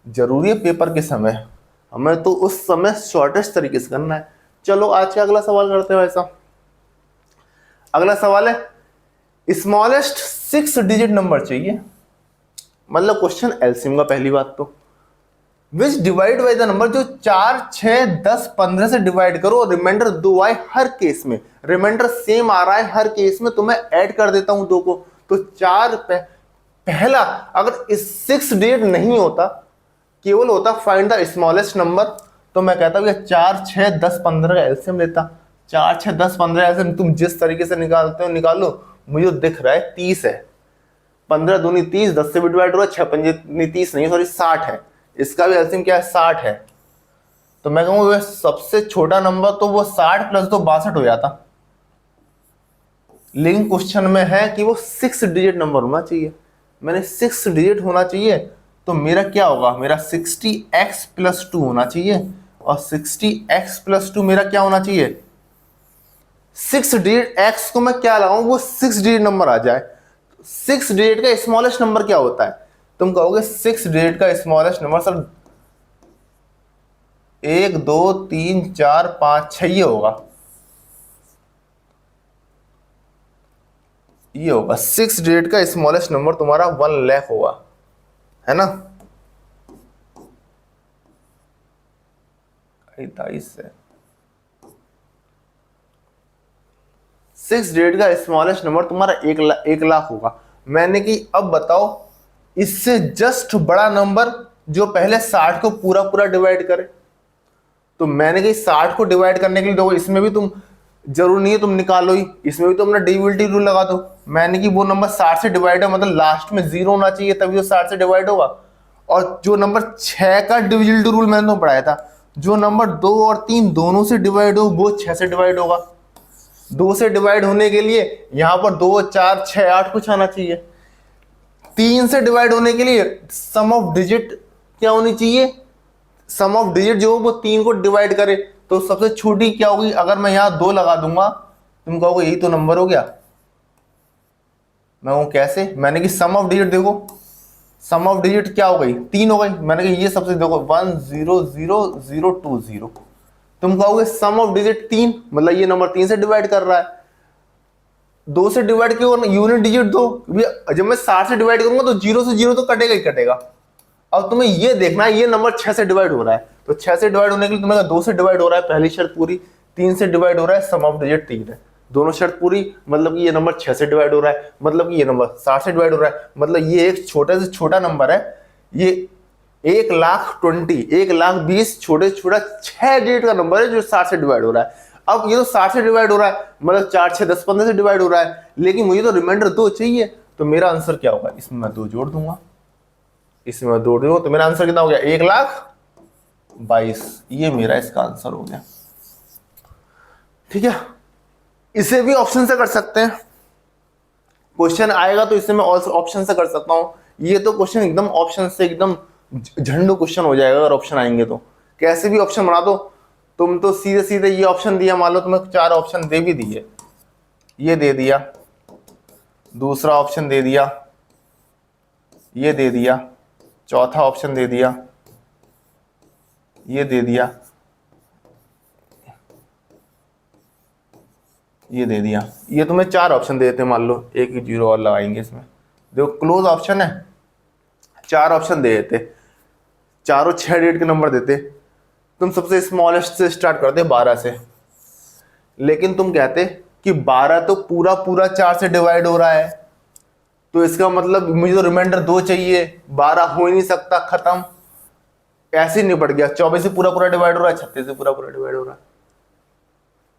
जरूरी है पेपर के समय। हमें तो उस समय शॉर्टेस्ट तरीके से करना है। चलो आज का अगला सवाल करते हो। ऐसा अगला सवाल है स्मॉलेस्ट 6 डिजिट नंबर चाहिए, मतलब क्वेश्चन एलसीएम का। पहली बात तो विच डिवाइड बाय द नंबर, जो 4 6 10 15 से डिवाइड करो और रिमाइंडर 2 आए हर केस में, रिमाइंडर सेम आ रहा है हर केस में तो मैं ऐड कर देता हूं 2 को। तो 4 पहला अगर 6 डिजिट नहीं होता केवल होता फाइंड द स्मॉलेस्ट नंबर, तो मैं कहता हूँ 4 6 10 15 का एलसीएम लेता। 4 6 10 15 एलसीएम तुम जिस तरीके से निकालते हो निकालो, मुझे दिख रहा है 30 है, 15 दूनी 30, 10 से भी डिवाइड हुआ, 6 पंजे 30 नहीं सॉरी 60 है, इसका भी एलसीएम क्या है 60 है। तो मैं कहूँगा सबसे छोटा नंबर तो वो 60 प्लस 2 62 हो जाता। लेकिन क्वेश्चन में है कि वो 6 डिजिट नंबर होना चाहिए, मैंने 6 डिजिट होना चाहिए तो मेरा क्या होगा, मेरा 60x प्लस 2 होना चाहिए। और 60x प्लस 2 मेरा क्या होना चाहिए, 6 डिजिट x को मैं क्या लगाऊं वो 6 डिजिट नंबर आ जाए। 6 डिजिट का स्मॉलेस्ट नंबर क्या होता है, तुम कहोगे 6 डिजिट का स्मॉलेस्ट नंबर सर 1 2 3 4 5 6 ये होगा, ये होगा 6 डिजिट का स्मॉलेस्ट नंबर तुम्हारा 1 लाख होगा, है ना। 28 से 6 डिजिट का स्मॉलेस्ट नंबर तुम्हारा 1 लाख होगा। मैंने कि अब बताओ इससे जस्ट बड़ा नंबर जो पहले 60 को पूरा पूरा डिवाइड करे। तो मैंने कि 60 को डिवाइड करने के लिए देखो इसमें भी तुम जरूर नहीं है तुम निकालो ही, इसमें भी तुम अपना डिविजिबिलिटी रूल लगा दो। मैंने कि वो नंबर 60 से डिवाइड है मतलब लास्ट में 0 होना चाहिए तभी वो 60 से डिवाइड होगा। और जो नंबर 6 का डिविजिबिलिटी रूल मैंने तो पढ़ाया था, जो नंबर 2 और 3 दोनों से डिवाइड हो वो 6 से डिवाइड होगा। 2 से डिवाइड होने के लिए यहां पर 2 4 6 8 कुछ आना चाहिए। 3 से डिवाइड होने के लिए सम ऑफ डिजिट क्या होनी चाहिए, सम ऑफ डिजिट जो वो 3 को डिवाइड करे तो सबसे छोटी क्या होगी। अगर मैं यहां 2 लगा दूंगा तुम कहोगे यही तो नंबर हो गया। मैं वो कैसे, मैंने कि सम ऑफ डिजिट देखो, सम ऑफ डिजिट क्या हो गई 3 हो गई। मैंने कहा ये सबसे देखो 1 0 0 0 2 0, तुम कहोगे सम ऑफ डिजिट 3 मतलब ये नंबर 3 से डिवाइड कर रहा है। 2 से डिवाइड क्यों, यूनिट डिजिट दो, जब मैं 60 से डिवाइड करूंगा तो 0 से 0 तो कटेगा ही कटेगा। अब तुम्हें ये देखना है ये नंबर 6 से डिवाइड हो रहा है, तो 6 से डिवाइड होने के लिए तुम्हें 2 से डिवाइड हो रहा है पहली शर्त पूरी, 3 से डिवाइड हो रहा है सम ऑफ डिजिट 3 है, दोनों शर्त पूरी, मतलब कि ये नंबर 6 से डिवाइड हो रहा है, मतलब कि ये नंबर 60 से डिवाइड हो रहा है, मतलब ये एक छोटे से छोटा नंबर है, ये 1,20,1,20 छोटे से छोटा 6 डिजिट का नंबर है जो 60 से डिवाइड हो रहा है। अब ये तो 60 से डिवाइड हो रहा है मतलब 4 6 10 15 से डिवाइड हो रहा है, लेकिन मुझे तो रिमाइंडर 2 चाहिए, तो मेरा आंसर क्या होगा, इसमें मैं 2 जोड़ दूंगा। इसमें दो दो, तो मेरा आंसर कितना हो गया? 1,22,000। ये मेरा इसका आंसर हो गया। ठीक है, इसे भी ऑप्शन से कर सकते हैं। क्वेश्चन आएगा तो इसे मैं ऑप्शन से कर सकता हूं। ये तो क्वेश्चन एकदम ऑप्शन से एकदम झंडू क्वेश्चन हो जाएगा अगर ऑप्शन आएंगे तो। कैसे भी ऑप्शन बना दो। तुम तो सीधे सीधे ये ऑप्शन दिया, मान लो तुम्हें 4 ऑप्शन दे भी दिए, ये दे दिया, दूसरा ऑप्शन दे दिया, ये दे दिया, चौथा ऑप्शन दे दिया, ये दे दिया, ये दे दिया, ये तुम्हें 4 ऑप्शन दे देते, मान लो एक ही जीरो और लगाएंगे इसमें। देखो क्लोज ऑप्शन है, 4 ऑप्शन दे देते, चारों 6 डिजिट के नंबर देते। तुम सबसे स्मॉलेस्ट से स्टार्ट करते 12 से, लेकिन तुम कहते कि 12 तो पूरा पूरा 4 से डिवाइड हो रहा है, तो इसका मतलब मुझे तो रिमाइंडर 2 चाहिए, 12 हो ही नहीं सकता, खत्म, ऐसे ही निपट गया। 24 से पूरा पूरा डिवाइड हो रहा है, 36 से पूरा पूरा डिवाइड हो रहा है।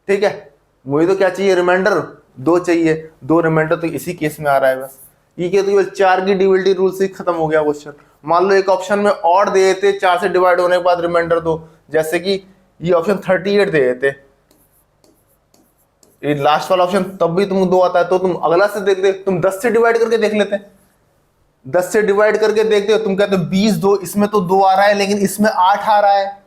ठीक है, मुझे तो क्या चाहिए? रिमाइंडर 2 चाहिए, 2 रिमाइंडर तो इसी केस में आ रहा है बस। ये क्या, तो 4 की डिविजिबिलिटी रूल से खत्म हो गया क्वेश्चन। मान लो एक ऑप्शन में और दे देते 4 से डिवाइड होने के बाद रिमाइंडर 2, जैसे कि ये ऑप्शन 38 दे देते, ये लास्ट वाला ऑप्शन, तब भी तुम 2 आता है, तो तुम अगला से देखते, तुम 10 से डिवाइड करके देख लेते, 10 से डिवाइड करके देखते हो, तुम कहते हो 20 2, इसमें तो 2 आ रहा है लेकिन इसमें 8 आ रहा है।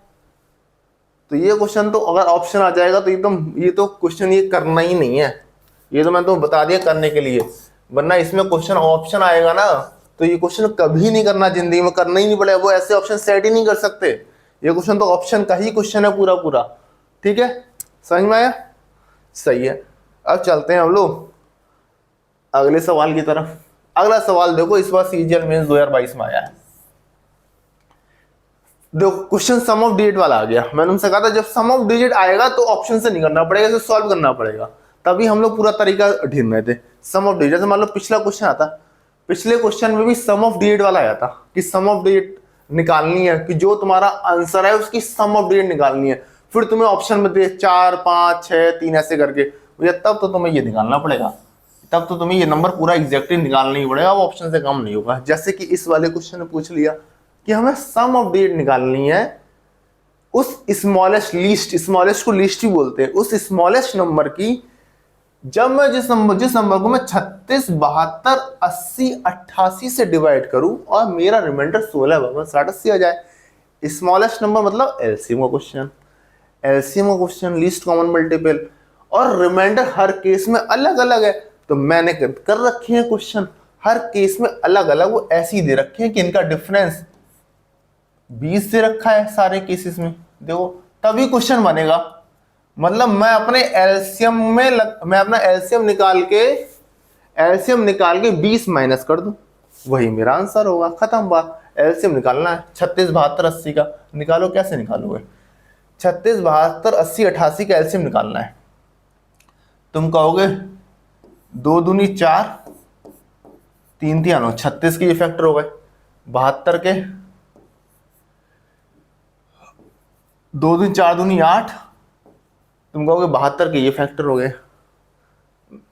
तो ये क्वेश्चन तो अगर ऑप्शन आ जाएगा तो एकदम, ये तो क्वेश्चन ये करना ही नहीं है। ये तो मैं तो बता दिया करने के लिए, वरना इसमें क्वेश्चन ऑप्शन आएगा ना तो ये क्वेश्चन कभी नहीं करना, जिंदगी में करना ही नहीं पड़ेगा। वो ऐसे ऑप्शन सेट ही नहीं कर सकते। ये क्वेश्चन तो ऑप्शन का ही क्वेश्चन है पूरा पूरा। ठीक है, समझ में आया? सही है। अब चलते हैं हम लोग अगले सवाल की तरफ। अगला सवाल देखो, इस बार सीजीएल मेंस 2022 में आया है। देखो क्वेश्चन सम ऑफ डिजिट वाला आ गया। मैंने तुमसे कहा था जब सम ऑफ डिजिट आएगा तो ऑप्शन से नहीं करना पड़ेगा, इसे सॉल्व करना पड़ेगा, तभी हम लोग पूरा तरीका ढूंढ रहे थे। सम ऑफ डिजिट, जैसे मान लो पिछला क्वेश्चन आता, पिछले क्वेश्चन में भी सम ऑफ डिजिट वाला आया था कि सम ऑफ डिजिट निकालनी है, कि जो तुम्हारा आंसर है उसकी सम ऑफ डिजिट निकालनी है। फिर तुम्हें ऑप्शन में दे 4 5 6 3 ऐसे करके, तब तो तुम्हें ये निकालना पड़ेगा, तब तो तुम्हें ये नंबर पूरा एग्जैक्टली निकालना ही पड़ेगा, वो ऑप्शन से कम नहीं होगा। जैसे कि इस वाले क्वेश्चन में पूछ लिया कि हमें सम ऑफ डिजिट निकालनी है उस स्मॉलेस्ट, लीस्ट, स्मॉलेस्ट को लीस्ट ही बोलते हैं, उस स्मॉलेस्ट नंबर की, जब मैं जिस नंबर को मैं 36 72 80 88 से डिवाइड करूं और मेरा रिमाइंडर 16 52 60 80 आ जाए। स्मॉलेस्ट नंबर मतलब एलसीएम का क्वेश्चन, एलसीएम का क्वेश्चन, लीस्ट कॉमन मल्टीपल, और रिमाइंडर हर केस में अलग अलग है। तो मैंने कर रखे हैं क्वेश्चन हर केस में अलग अलग, वो ऐसे ही दे रखे हैं कि इनका डिफरेंस 20 से रखा है सारे केसेस में। देखो तभी क्वेश्चन बनेगा, मतलब मैं अपने एलसीएम में मैं अपना एलसीएम निकाल के 20 माइनस कर दूं, वही मेरा आंसर होगा, खत्म बात। एलसीएम निकालना है 36 72 80 का, निकालो, कैसे निकालोगे? 36 72 80 88 का एलसीएम निकालना है। तुम कहोगे 2 दूनी 4 3 3 9, 36 के ये फैक्टर हो गए, 72 के 2 दूनी 4 दूनी 8, तुम कहोगे 72 के ये फैक्टर हो गए,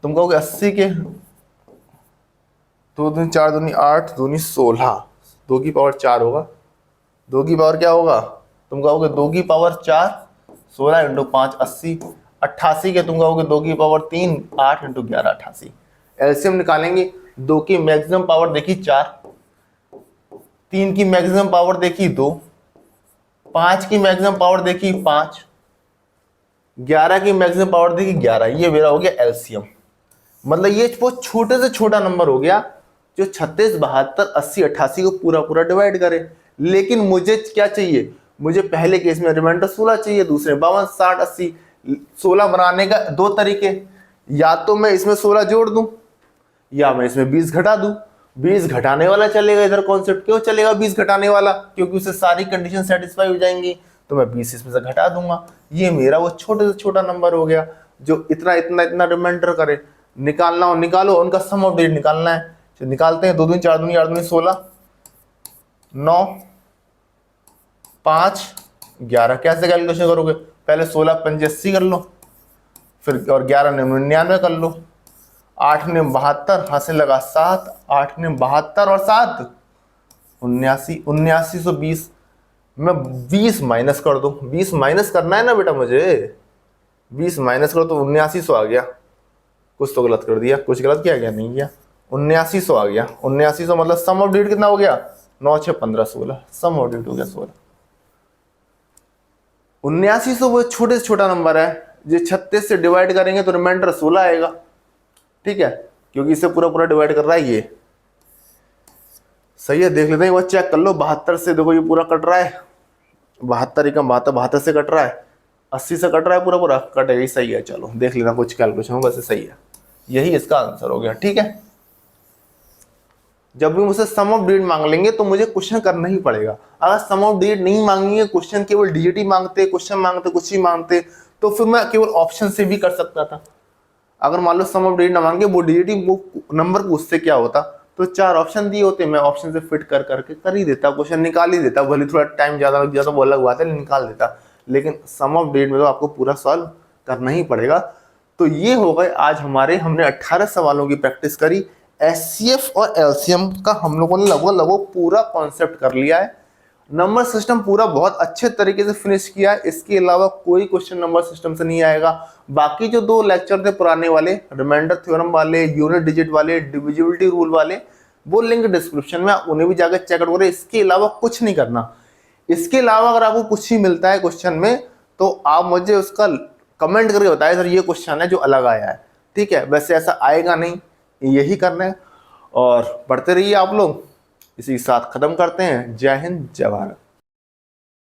तुम कहोगे 80 के 2 दूनी 4 दूनी 8 दूनी 16, 2 की पावर 4 होगा, 2 की पावर क्या होगा? तुम कहोगे 2 की पावर 4 16 इंटू 5 80, 88 के तुम कहोगे 2 की पावर 3 8 इंटू 11 88। एलसीएम निकालेंगे, 2 की मैक्सिमम पावर देखी 4, 3 की मैक्सिमम पावर देखी 2, 5 की मैक्सिमम पावर देखी 5, 11 की मैक्सिमम पावर देखी 11। ये मेरा हो गया एलसीएम। मतलब ये बहुत छोटे से छोटा नंबर हो गया जो 36 72 80 88 को पूरा पूरा डिवाइड करे। लेकिन मुझे क्या चाहिए? मुझे पहले केस में रिमाइंडर 16 चाहिए, दूसरे 52 60 80। 16 बनाने का 2 तरीके, या तो मैं इसमें 16 जोड़ दूं या मैं इसमें 20 घटा दूं। 20 घटाने वाला चलेगा, इधर कॉन्सेप्ट क्यों चलेगा 20 घटाने वाला? क्योंकि उससे सारी कंडीशन सेटिस्फाई हो जाएंगी, तो मैं 20 इसमें से घटा दूंगा। ये मेरा वो छोटे से छोटा नंबर हो गया जो इतना इतना इतना रिमाइंडर करे। निकालना हो निकालो, उनका सम ऑफ डिजिट निकालना है, तो निकालते हैं। 2 दूनी 4 दूनी 8 दूनी 16, 9 5 11। कैसे कैलकुलेशन करोगे? पहले 16 5 80 कर लो, फिर और 11 99 कर लो, 8 ने 72, हाथ से लगा 7, 8 ने 72 और 7 79, 7920 मैं 20 माइनस कर दूं, 20 माइनस करना है ना बेटा मुझे, 20 माइनस करो तो 7900 आ गया। कुछ तो गलत कर दिया, कुछ गलत किया गया, नहीं किया। 7900 आ गया। 7900 मतलब सम ऑफ डिजिट कितना हो गया, 9 6 15 16, सम ऑफ डिजिट हो गया 16। 7900 वो छोटे से छोटा नंबर है, जो 36 से डिवाइड करेंगे तो रिमाइंडर 16 आएगा, ठीक है, क्योंकि इसे पूरा पूरा डिवाइड कर रहा है ये। सही है, देख लेते हैं, वो चेक कर लो। 72 से देखो ये पूरा कट रहा है, 72 एकम 72, 72 से कट रहा है, 80 से कट रहा है, पूरा पूरा कटेगा ही। सही है, चलो देख लेना, कुछ कैलकुलेशन होगा, बस सही है, यही इसका आंसर हो गया, ठीक है। जब भी मुझसे सम ऑफ डिजिट मांग लेंगे तो मुझे क्वेश्चन करना ही पड़ेगा। अगर सम ऑफ डिजिट नहीं मांगेंगे, क्वेश्चन केवल डिजिट ही मांगते, क्वेश्चन मांगते, कुछ ही मांगते, तो फिर मैं केवल ऑप्शन से भी कर सकता था। अगर मान लो सम ऑफ डिजिट ना मांगे, वो डिजिट ही वो नंबर को, उससे क्या होता, तो 4 ऑप्शन दिए होते, मैं ऑप्शन से फिट कर करके कर ही देता, क्वेश्चन निकाल ही देता, भले थोड़ा टाइम ज्यादा लग जाता, वो अलग बात है, निकाल देता। लेकिन सम ऑफ डिजिट में तो आपको पूरा सॉल्व करना ही पड़ेगा। तो ये हो गए आज हमने 18 सवालों की प्रैक्टिस करी। एचसीएफ और एलसीएम का हम लोगों ने लगभग पूरा कॉन्सेप्ट कर लिया है। नंबर सिस्टम पूरा बहुत अच्छे तरीके से फिनिश किया है। इसके अलावा कोई क्वेश्चन नंबर सिस्टम से नहीं आएगा। बाकी जो 2 लेक्चर थे पुराने वाले, रिमाइंडर थ्योरम वाले, यूनिट डिजिट वाले, डिविजिबिलिटी रूल वाले, वो लिंक डिस्क्रिप्शन में, उन्हें भी जाकर चेकआउट करें। इसके अलावा कुछ नहीं करना। इसके अलावा अगर आपको कुछ ही मिलता है क्वेश्चन में, तो आप मुझे उसका कमेंट करके बताएं, सर ये क्वेश्चन है जो अलग आया है, ठीक है। वैसे ऐसा आएगा नहीं, यही करना है। और पढ़ते रहिए आप लोग। इसी के साथ खत्म करते हैं। जय हिंद, जय भारत।